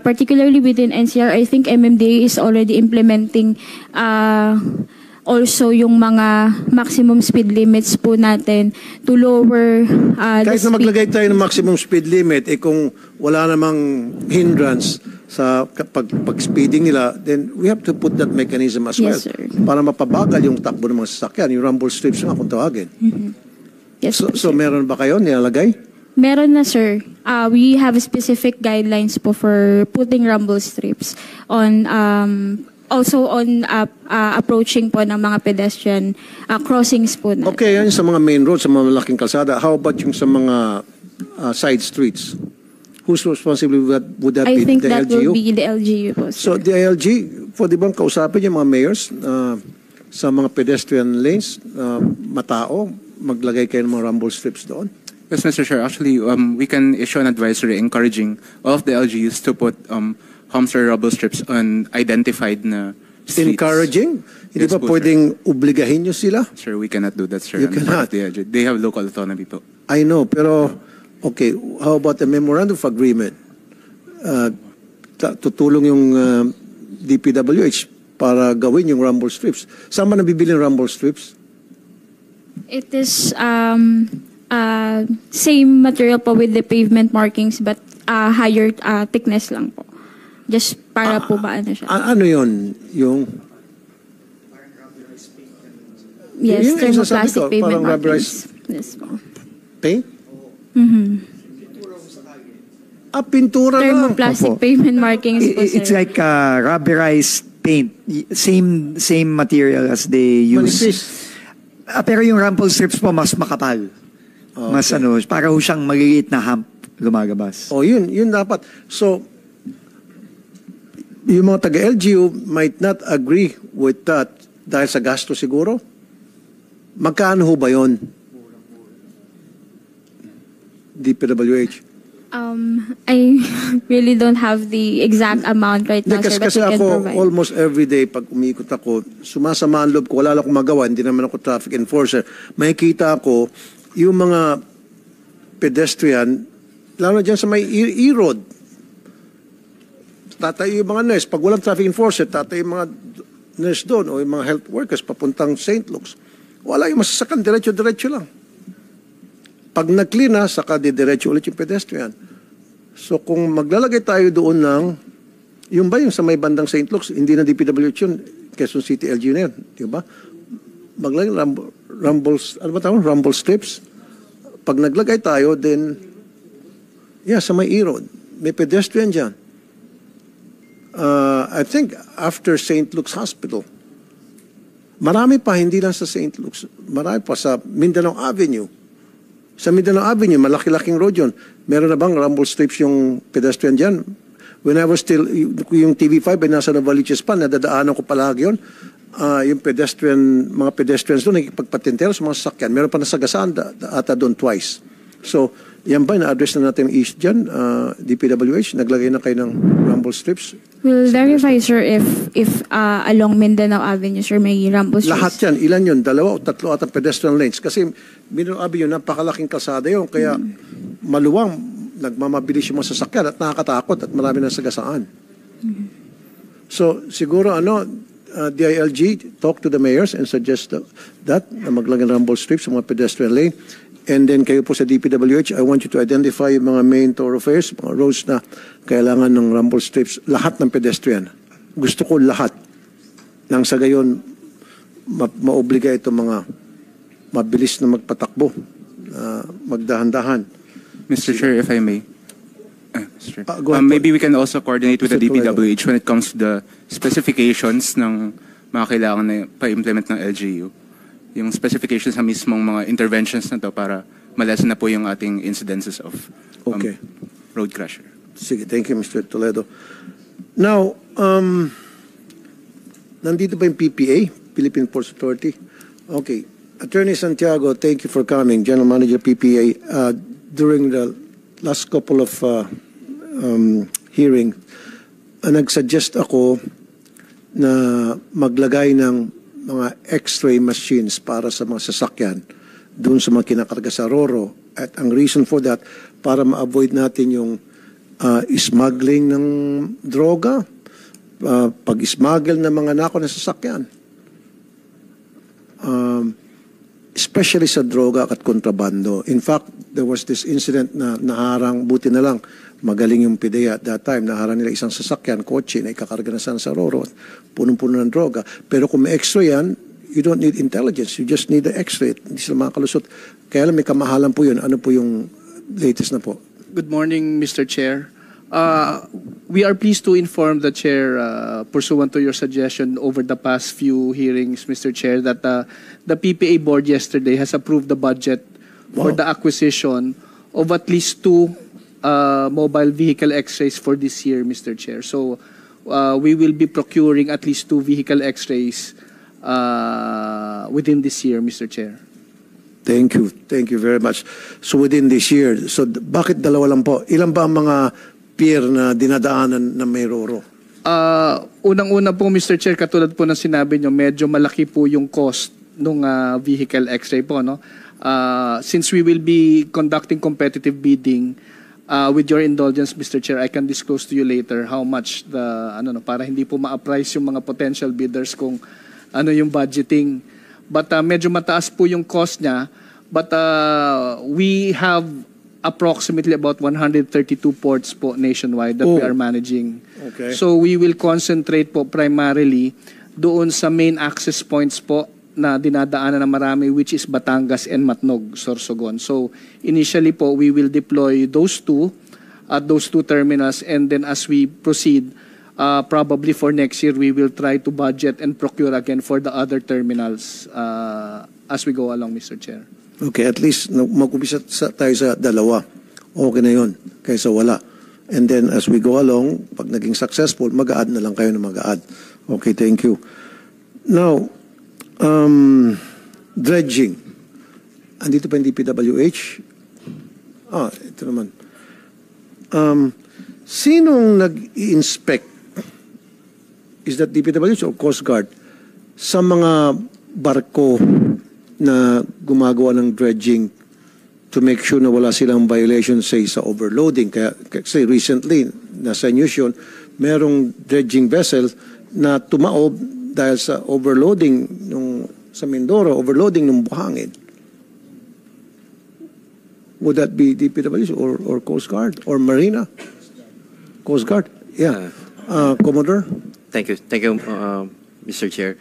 particularly within NCR, I think MMDA is already implementing also yung mga maximum speed limits po natin to lower Kahit na maglagay tayo ng maximum speed limit, kung wala namang hindrance sa pag-speeding nila, then we have to put that mechanism as well. Yes, sir. Para mapabagal yung takbo ng mga sasakyan, yung rumble strips nga kung tawagin. Yes, So meron ba kayo nilalagay? Meron na, sir. We have specific guidelines po for putting rumble strips on also on approaching po ng mga pedestrian crossings po na. Okay, yan sa mga main roads, sa mga malaking kalsada. How about yung sa mga side streets? Whose responsibility would that I be? think The that LGU? will be the LGU po, sir. So the ILG, pwede bang kausapin yung mga mayors sa mga pedestrian lanes, matao, maglagay kayo ng mga rumble strips doon? Yes, Mr. Chair. Actually, we can issue an advisory encouraging all of the LGUs to put humps or rumble strips on identified na streets. Encouraging? Hindi Yes, ba po, pwedeng obligahin nyo sila? Sir, we cannot do that, sir. You on the cannot. part of the LGU. They have local autonomy po. I know, pero okay, how about the memorandum of agreement? Tutulong yung DPWH para gawin yung rumble strips. Saan ba nabibili yung rumble strips? It is same material po with the pavement markings but higher thickness lang po. Just para po ba ano siya? Ano yun? Yung Yes, Yun yung sinasabi thermoplastic ko, pavement parang markings. rubberized- Yes po. paint? Pintura lang. Thermoplastic Opo. pavement markings po, sir. It's like rubberized paint. Same material as they use. Manipis. Pero yung rumble strips po mas makapal. Mas para ho siyang magigit na hump lumagabas. Yun dapat. So, yung mga taga-LGU might not agree with that dahil sa gasto siguro. Magkano ho ba yun? DPWH. I really don't have the exact amount right now, sir, but Kasi we can ako, provide. almost every day, pag umiikot ako, sumasama ang loob ko, wala lang akong magawa, hindi naman ako traffic enforcer. Makikita ko, yung mga pedestrian, lalo dyan sa may E-road, tatayo yung mga nurse. Pag walang traffic enforcer, tatayo yung mga nurse doon o yung mga health workers papuntang St. Luke's. Wala yung masasakan, diretso-diretso lang. Pag nag-clear na, saka diretso ulit yung pedestrian. So kung maglalagay tayo doon ng, yung ba yung sa may bandang St. Luke's, hindi na DPWH yun, Quezon City LGU na yun, di ba? Maglagay rumble strips. Pag naglagay tayo, then, sa may E-road, may pedestrian dyan. I think after St. Luke's Hospital, marami pa, hindi lang sa St. Luke's, marami pa sa Mindanao Avenue. Sa Mindanao Avenue, malaki-laking road yun. Meron na bang rumble strips yung pedestrian dyan? When I was still, yung TV5 ay nasa Novaliches pa, nadadaanan ko palagi yun. Yung mga pedestrians doon, nagpagpatintero sa mga sasakyan. Meron pa nasagasaan ata doon twice. So, yan ba, na-address na natin East dyan, DPWH, naglagay na kayo ng rumble strips? We'll verify, sir, if along Mindanao Avenue, sir, may rumble strips. Lahat yan, ilan yun? 2 o 3 atang pedestrian lanes. Kasi Mindanao Avenue, napakalaking kalsada yun. Kaya maluwang, nagmamabilis yung mga sasakyan at nakakatakot at marami na sagasaan. So, siguro, DILG, talk to the mayors and suggest that na maglagay ng rumble strips sa mga pedestrian lane. And then kayo po sa DPWH, I want you to identify yung mga main thoroughfares, mga roads na kailangan ng rumble strips, lahat ng pedestrian. Gusto ko lahat. Nang sa gayon, maobliga ito mga mabilis na magpatakbo, magdahan-dahan. Mr. Chair, if I may. Mr. Go ahead. Maybe we can also coordinate with the Mr. Toledo. DPWH when it comes to the specifications ng mga kailangan na pa-implement ng LGU. yung specifications sa mismong mga interventions na to para malesen na po yung ating incidences of Okay. road crash. Sige, thank you, Mr. Toledo. Now, nandito ba yung PPA, Philippine Ports Authority? Okay. Attorney Santiago, thank you for coming. General Manager PPA. During the last couple of hearing, nag-suggest ako na maglagay ng mga X-ray machines para sa mga sasakyan doon sa mga kinakarga sa Roro. At ang reason for that, para ma-avoid natin yung smuggling ng droga, pag-smuggle ng mga nako na sasakyan. Especially sa droga at kontrabando. In fact, there was this incident na naharang, buti na lang, magaling yung PIDEA at that time, naharang nila isang sasakyan, kotse, na ikakarga na sana sa Roro, punong-puno ng droga. Pero kung may X-ray yan, you don't need intelligence, you just need the X-ray. Hindi sila makalusot. Kaya lang may kamahalan po yun. Ano po yung latest na po? Good morning, Mr. Chair. We are pleased to inform the Chair, pursuant to your suggestion over the past few hearings, Mr. Chair, that the PPA board yesterday has approved the budget for the acquisition of at least 2 mobile vehicle X-rays for this year, Mr. Chair. So we will be procuring at least 2 vehicle X-rays within this year, Mr. Chair. Thank you. Thank you very much. So within this year, so bakit dalawa lang po? Ilan ba ang mga pier na dinadaanan na may Roro? Unang-una po, Mr. Chair, katulad po ng sinabi nyo, medyo malaki po yung cost ng vehicle X-ray po. No? Since we will be conducting competitive bidding, with your indulgence, Mr. Chair, I can disclose to you later how much para hindi po ma-appraise yung mga potential bidders kung ano yung budgeting. But medyo mataas po yung cost niya. But we have approximately about 132 ports po nationwide that we are managing. Okay. So we will concentrate po primarily doon sa main access points po na dinadaanan na marami, which is Batangas and Matnog, Sorsogon. So initially po, we will deploy those 2 at those 2 terminals, and then as we proceed, probably for next year, we will try to budget and procure again for the other terminals as we go along, Mr. Chair. Okay, at least mag-umpisa tayo sa dalawa. Okay na yun, kaysa wala. And then as we go along, pag naging successful, mag-a-add na lang kayo na mag-a-add. Okay, thank you. Now, dredging. Andito pa yung DPWH? Ito naman. Sinong nag-i-inspect? Is that DPWH or Coast Guard? Sa mga barko na gumagawa ng dredging to make sure na wala silang violation, say, sa overloading. Kasi recently, nasa news yun, merong dredging vessel na tumaob dahil sa overloading sa Mindoro, overloading ng buhangin. Would that be DPWH or Coast Guard or Marina? Coast Guard? Yeah. Commodore? Thank you, Mr. Chair.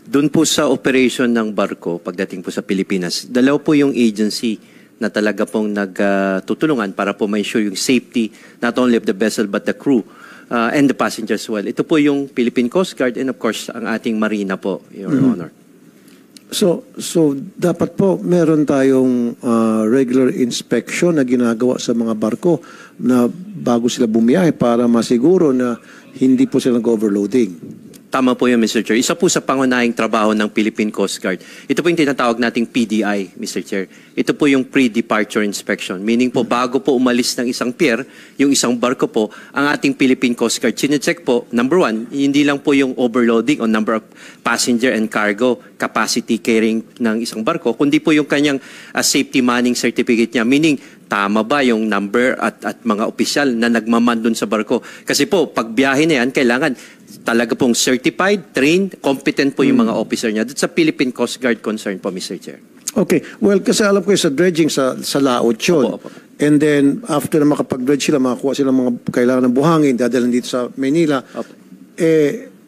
Doon po sa operation ng barko, pagdating po sa Pilipinas, dalaw po yung agency na talaga pong nagtutulungan para po ma-ensure yung safety not only of the vessel but the crew and the passengers as well. Ito po yung Philippine Coast Guard and of course ang ating Marina po, Your Honor. So dapat po meron tayong regular inspection na ginagawa sa mga barko na bago sila bumiyahe para masiguro na hindi po sila nag-overloading. Tama po yun, Mr. Chair. Isa po sa pangunahing trabaho ng Philippine Coast Guard. Ito po yung tinatawag nating PDI, Mr. Chair. Ito po yung pre-departure inspection. Meaning po, bago po umalis ng isang pier, yung isang barko po, ang ating Philippine Coast Guard, chinecheck po, number 1, hindi lang po yung overloading o number of passenger and cargo capacity carrying ng isang barko, kundi po yung kanyang safety manning certificate niya. Meaning, tama ba yung number at mga opisyal na nagmaman dun sa barko? Kasi po, pag biyahe na yan, kailangan talaga pong certified, trained, competent po yung mga officer niya. That's sa Philippine Coast Guard concern po, Mr. Chair. Okay. Well, kasi alam ko sa dredging sa laot yun. Opo. And then, after na makapag-dredge sila, makakuha sila mga kailangan ng buhangin, dadalhin dito sa Manila,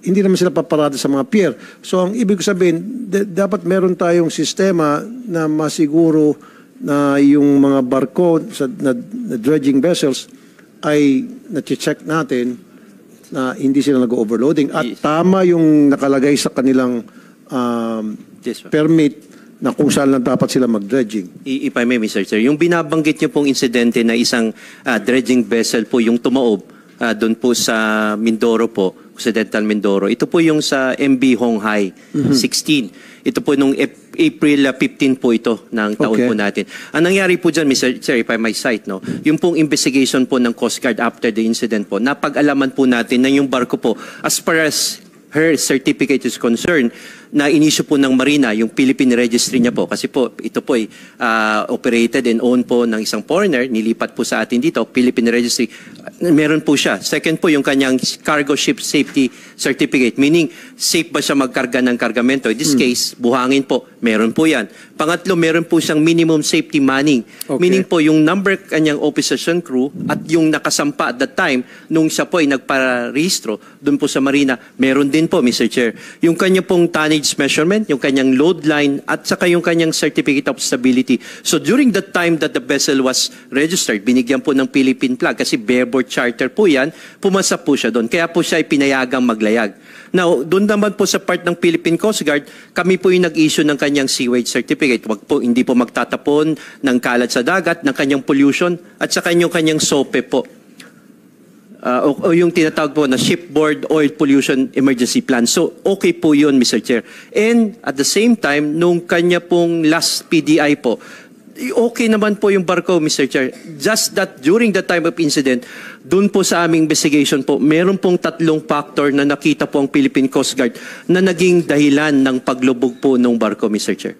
hindi naman sila paparada sa mga pier. So, ang ibig sabihin, dapat meron tayong sistema na masiguro na yung mga barko na dredging vessels ay na-check natin na hindi sila nag-overloading at tama yung nakalagay sa kanilang Yes, permit na kung saan lang dapat sila mag-dredging. If I may, Mr. Chair, yung binabanggit niyo pong insidente na isang dredging vessel po yung tumaob doon po sa Mindoro po, Occidental Mindoro. Ito po yung sa MB Honghai 16. Ito po nung April 15 po ito ng taon po natin. Ang nangyari po dyan, Mr. Chair, if I may cite, no, yung pong investigation po ng Coast Guard after the incident po, napag-alaman po natin na yung barko po, as far as her certificate is concerned, na inisyu po ng Marina, yung Philippine registry niya po. Kasi po, ito po ay operated and owned po ng isang foreigner. Nilipat po sa atin dito, Philippine registry. Meron po siya. Second po, yung kanyang cargo ship safety certificate. Meaning, safe ba siya magkarga ng kargamento? In this case, buhangin po. Meron po yan. Pangatlo, meron po siyang minimum safety manning. Meaning po, yung number kanyang officers and crew at yung nakasampa at that time, nung siya po ay nagparehistro, doon po sa Marina, meron din po, Mr. Chair. Yung kanya pong tonnage measurement, yung kanyang load line, at saka yung kanyang certificate of stability. So during the time that the vessel was registered, binigyan po ng Philippine flag kasi bareboat charter po yan, pumasa po siya doon. Kaya po siya ay pinayagang maglayag. Now, doon naman po sa part ng Philippine Coast Guard, kami po yung nag-issue ng kanyang sewage certificate. Hindi po magtatapon ng kalat sa dagat, ng kanyang pollution, at saka yung kanyang SOPE po. O yung tinatawag po na Shipboard Oil Pollution Emergency Plan. So, okay po yun, Mr. Chair. And at the same time, nung kanya pong last PDI po, okay naman po yung barko, Mr. Chair. Just that during the time of incident, dun po sa aming investigation po, meron pong 3 factor na nakita po ang Philippine Coast Guard na naging dahilan ng paglubog po ng barko, Mr. Chair.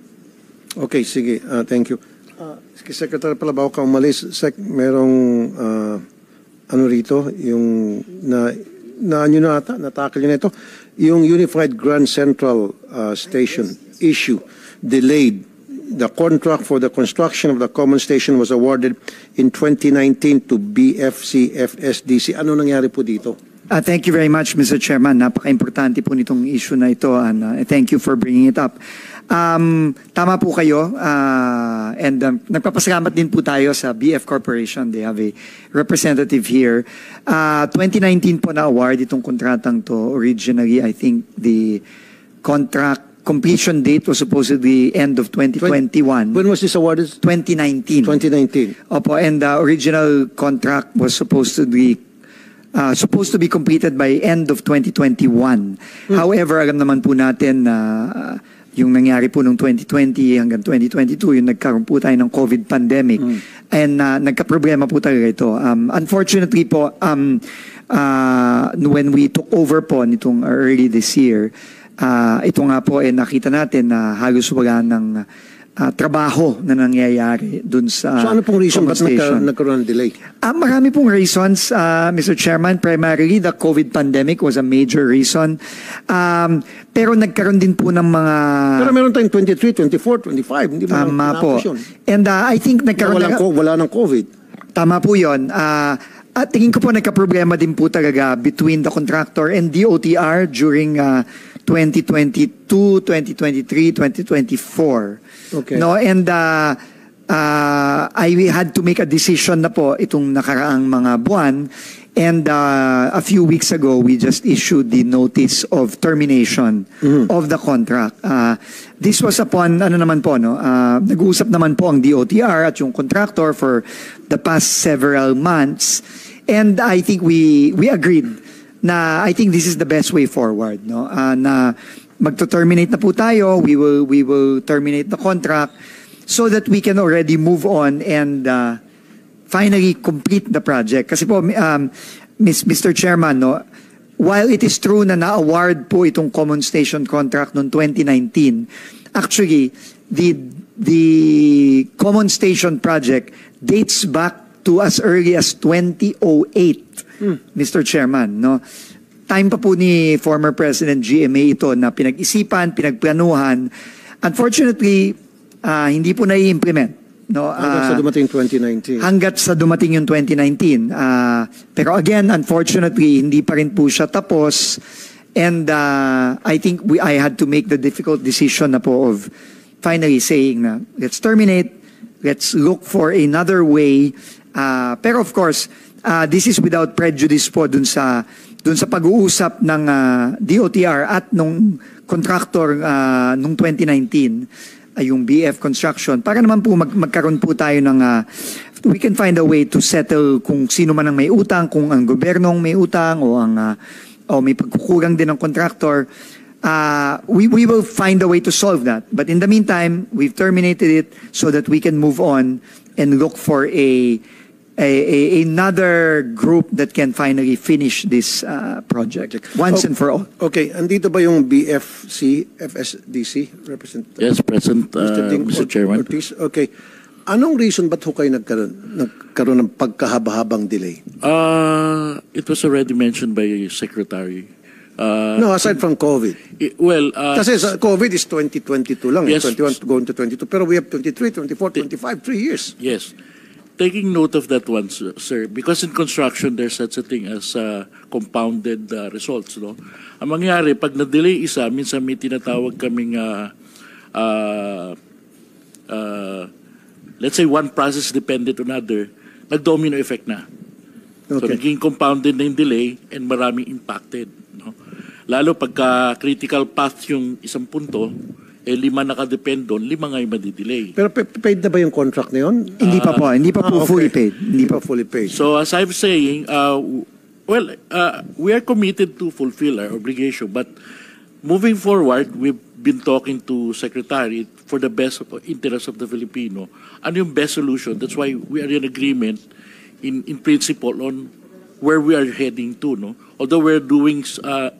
Okay, sige. Thank you. Secretary pala, bago ka umalis, merong ano rito, yung natakil nyo na ito, yung Unified Grand Central Station issue delayed. The contract for the construction of the common station was awarded in 2019 to BFC FSDC. Ano nangyari po dito? Thank you very much, Mr. Chairman. Napaka-importante po nitong issue na ito, and thank you for bringing it up. Tama po kayo, and nagpapasalamat din po tayo sa BF Corporation. They have a representative here. 2019 po na-award itong kontratang to. Originally, I think the contract completion date was supposedly end of 2021. When was this awarded? 2019. 2019. Opo, and the original contract was supposed to be completed by end of 2021. However, alam naman po natin na yung nangyari po noong 2020 hanggang 2022, yung nagkaroon po tayo ng COVID pandemic. And nagka-problema po talaga ito. Unfortunately po, when we took over po nitong early this year, ito nga po nakita natin na halos wala ng trabaho na nangyayari dun sa So ano pong reason ba't nagkaroon ng delay? Marami pong reasons, Mr. Chairman. Primarily, the COVID pandemic was a major reason. Pero nagkaroon din po ng mga... Pero meron tayong 23, 24, 25. Hindi mo po. And I think nagkaroon... Wala ng COVID. Tama po yun. At tingin ko po nagka-problema din po talaga between the contractor and DOTR during 2022, 2023, 2024. Okay. No, and I had to make a decision na po itong nakaraang mga buwan, and a few weeks ago we just issued the notice of termination of the contract. This was upon naman po, no, nag-uusap naman po ang DOTR at yung contractor for the past several months, and I think we agreed na I think this is the best way forward, no, na magto-terminate na po tayo. We will terminate the contract so that we can already move on and finally complete the project. Kasi po, Mr. Chairman, no, while it is true na na-award po itong common station contract noong 2019, actually, the common station project dates back to as early as 2008, Mr. Chairman, no? Time pa po ni former President GMA ito na pinag-isipan, pinagplanuhan. Unfortunately, hindi po na-i-implement. No? Hanggat sa dumating 2019. Hanggat sa dumating yung 2019. Pero again, unfortunately, hindi pa rin po siya tapos. And I think I had to make the difficult decision na po of finally saying na let's terminate, let's look for another way. Pero of course, this is without prejudice po dun sa pag-uusap ng DOTR at nung contractor nung 2019. yung BF Construction para naman po magkaroon po tayo ng we can find a way to settle kung sino man ang may utang, kung ang gobyernong may utang o may pagkukulang din ng contractor. We will find a way to solve that. But in the meantime, we've terminated it so that we can move on and look for another group that can finally finish this project once and for all. Okay, andito ba yung BFC, FSDC representative? Yes, President, Mr. Chairman. Ortiz? Okay. Anong reason ba't ho kayo nagkaroon ng pagkahaba-habang delay? It was already mentioned by Secretary. No, aside from COVID. Kasi COVID is 2022 lang. Yes. 21 going to 22. Pero we have 23, 24, 25, 3 years. Yes. Taking note of that one, sir, because in construction, there's such a thing as compounded results. No? Ang mangyari, pag na-delay isa, minsan may tinatawag kaming let's say one process dependent on another, nag-domino effect na. So naging compounded na yung delay and maraming impacted. No? Lalo pagka critical path yung isang punto, 5 nakadepend doon, 5 nga yung madidelay. Pero paid na ba yung contract na yun? Hindi pa po. Hindi pa po fully paid. Hindi pa fully paid. So as I'm saying, we are committed to fulfill our obligation, but moving forward, we've been talking to Secretary for the best interest of the Filipino. Ano yung best solution? That's why we are in agreement in principle on where we are heading to. No? Although we're doing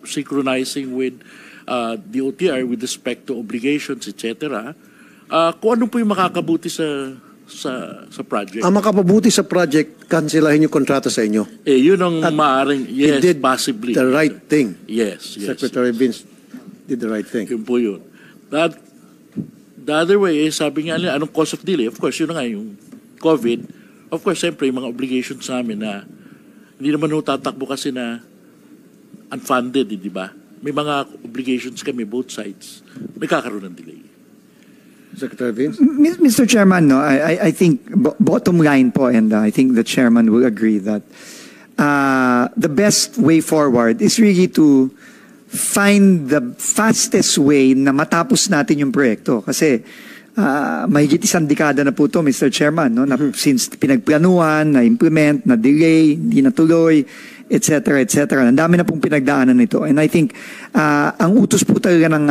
synchronizing with the OTR with respect to obligations, etc. Kung ano po yung makakabuti sa project. Ang makapabuti sa project, cancelahin yung kontrata sa inyo. Yun ang maaaring, yes, he did possibly. the right thing. Yes. Secretary Vince did the right thing. Yun po yun. The other way, sabi nga nila, anong cause of delay? Of course, yun na nga yung COVID. Of course, siyempre, yung mga obligations namin na hindi naman tatakbo kasi na unfunded, di ba? May mga obligations kami, both sides. Nagkakaroon ng delay. Secretary Vince? Mr. Chairman, no, I think bottom line po, and I think the chairman will agree that the best way forward is really to find the fastest way na matapos natin yung proyekto. Kasi mahigit 1 dekada na po to, Mr. Chairman, no, na since pinagplanuhan, na-implement, na-delay, hindi natuloy, etc. etc. Ang dami na pong pinagdaanan nito. And I think ang utos po talaga ng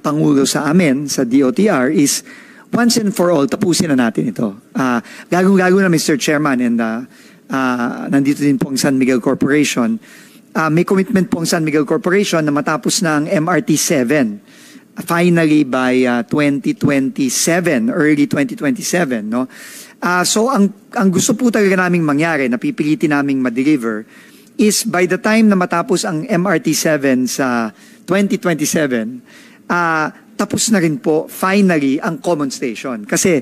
Pangulo sa amin, sa DOTR, is once and for all, tapusin na natin ito. Lalo na, Mr. Chairman, and nandito din po ang San Miguel Corporation, may commitment po ang San Miguel Corporation na matapos na ang MRT 7 finally by 2027, early 2027. No? So ang gusto po talaga naming mangyari, napipilitin naming ma-deliver, is by the time na matapos ang MRT 7 sa 2027, tapos na rin po finally ang common station. Kasi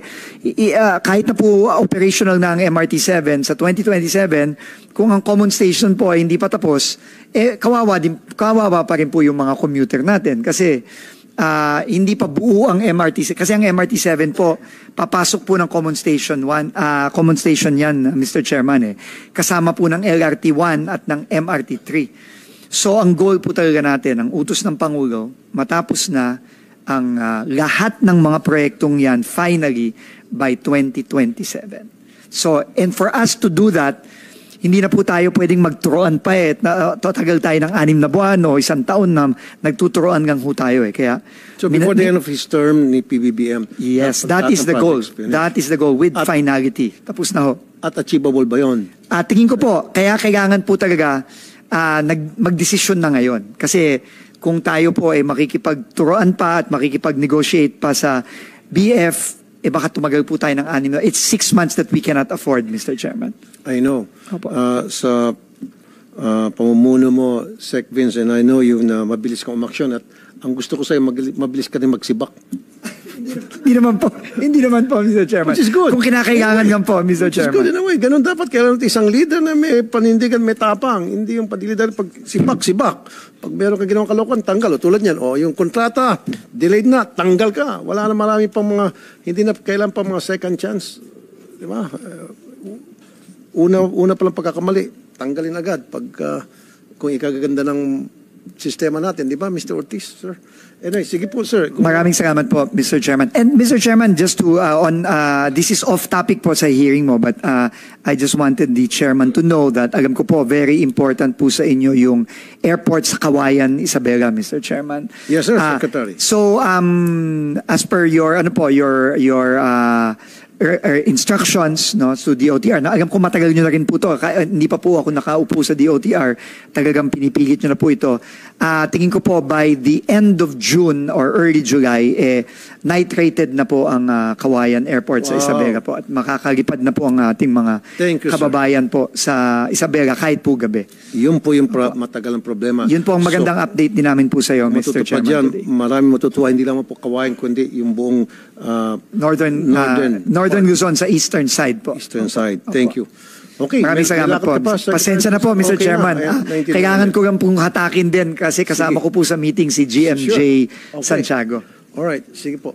kahit na po operational na ang MRT 7 sa 2027, kung ang common station po ay hindi pa tapos, kawawa pa rin po yung mga commuter natin. Kasi hindi pa buo ang MRT. Kasi ang MRT 7 po, papasok po ng common station 1, common station yan, Mr. Chairman. Kasama po ng LRT 1 at ng MRT 3. So ang goal po talaga natin, ang utos ng Pangulo, matapos na ang lahat ng mga proyektong yan finally by 2027. So, and for us to do that, hindi na po tayo pwedeng magturoan pa tatagal tayo ng 6 na buwan o 1 taon na nagtuturoan lang ho tayo Kaya, so before the end of his term ni PBBM, yes, that is the goal. That is the goal with finality. Tapos na ho. At achievable ba yun? Tingin ko po, kaya kailangan po talaga magdesisyon na ngayon. Kasi kung tayo po ay makikipagturoan pa at makikipag-negotiate pa sa BF, baka tumagal po tayo ng 6 na. It's 6 months that we cannot afford, Mr. Chairman. I know. Sa pamumuno mo, Sec Vince, and I know you na mabilis kang umaksyon at ang gusto ko sa'yo, mabilis ka din magsibak. Hindi naman po, Mr. Chairman. Which is good. Kung kinakailangan lang po, Mr. Chairman. Which is good in a way. Ganun dapat. Kailangan isang leader na may panindigan, may tapang. Hindi yung padilidal pag sibak. Pag meron ka ginawang kalokohan, tanggal. O tulad yan. O yung kontrata, delayed na, tanggal ka. Wala na marami pang mga, hindi na kailan pa mga second chance. Di ba? Una palang pagkakamali, tanggalin agad. Kung ikagaganda ng sistema natin, di ba, Mr. Ortiz, sir? Anyway, sige po, sir. Maraming salamat po, Mr. Chairman. And Mr. Chairman, just to, this is off topic po sa hearing mo, but I just wanted the chairman to know that alam ko po, very important po sa inyo yung airport sa Kawayan, Isabela, Mr. Chairman. Yes, sir, Secretary. So, as per your, instructions no to DOTR. Na alam ko matagal nyo na rin po to. Hindi pa po ako nakaupo sa DOTR. Talagang pinipilit nyo na po ito. Tingin ko po by the end of June or early July, night rated na po ang Kawayan Airport sa Isabela po. At makakalipad na po ang ating mga kababayan po sa Isabela kahit po gabi. Yun po yung matagal ang problema. Yun po ang magandang update din namin po sa iyo, Mr. Chairman. Maraming matutuwa. Hindi lang po Kawayan, kundi yung buong Northern Luzon sa eastern side po. Eastern side. Thank you. Okay. Maraming salamat po. Pasensya na po, Mr. Chairman. Kailangan ko lang pong hatakin din kasi kasama ko po sa meeting si GMJ Santiago. Alright. Sige po.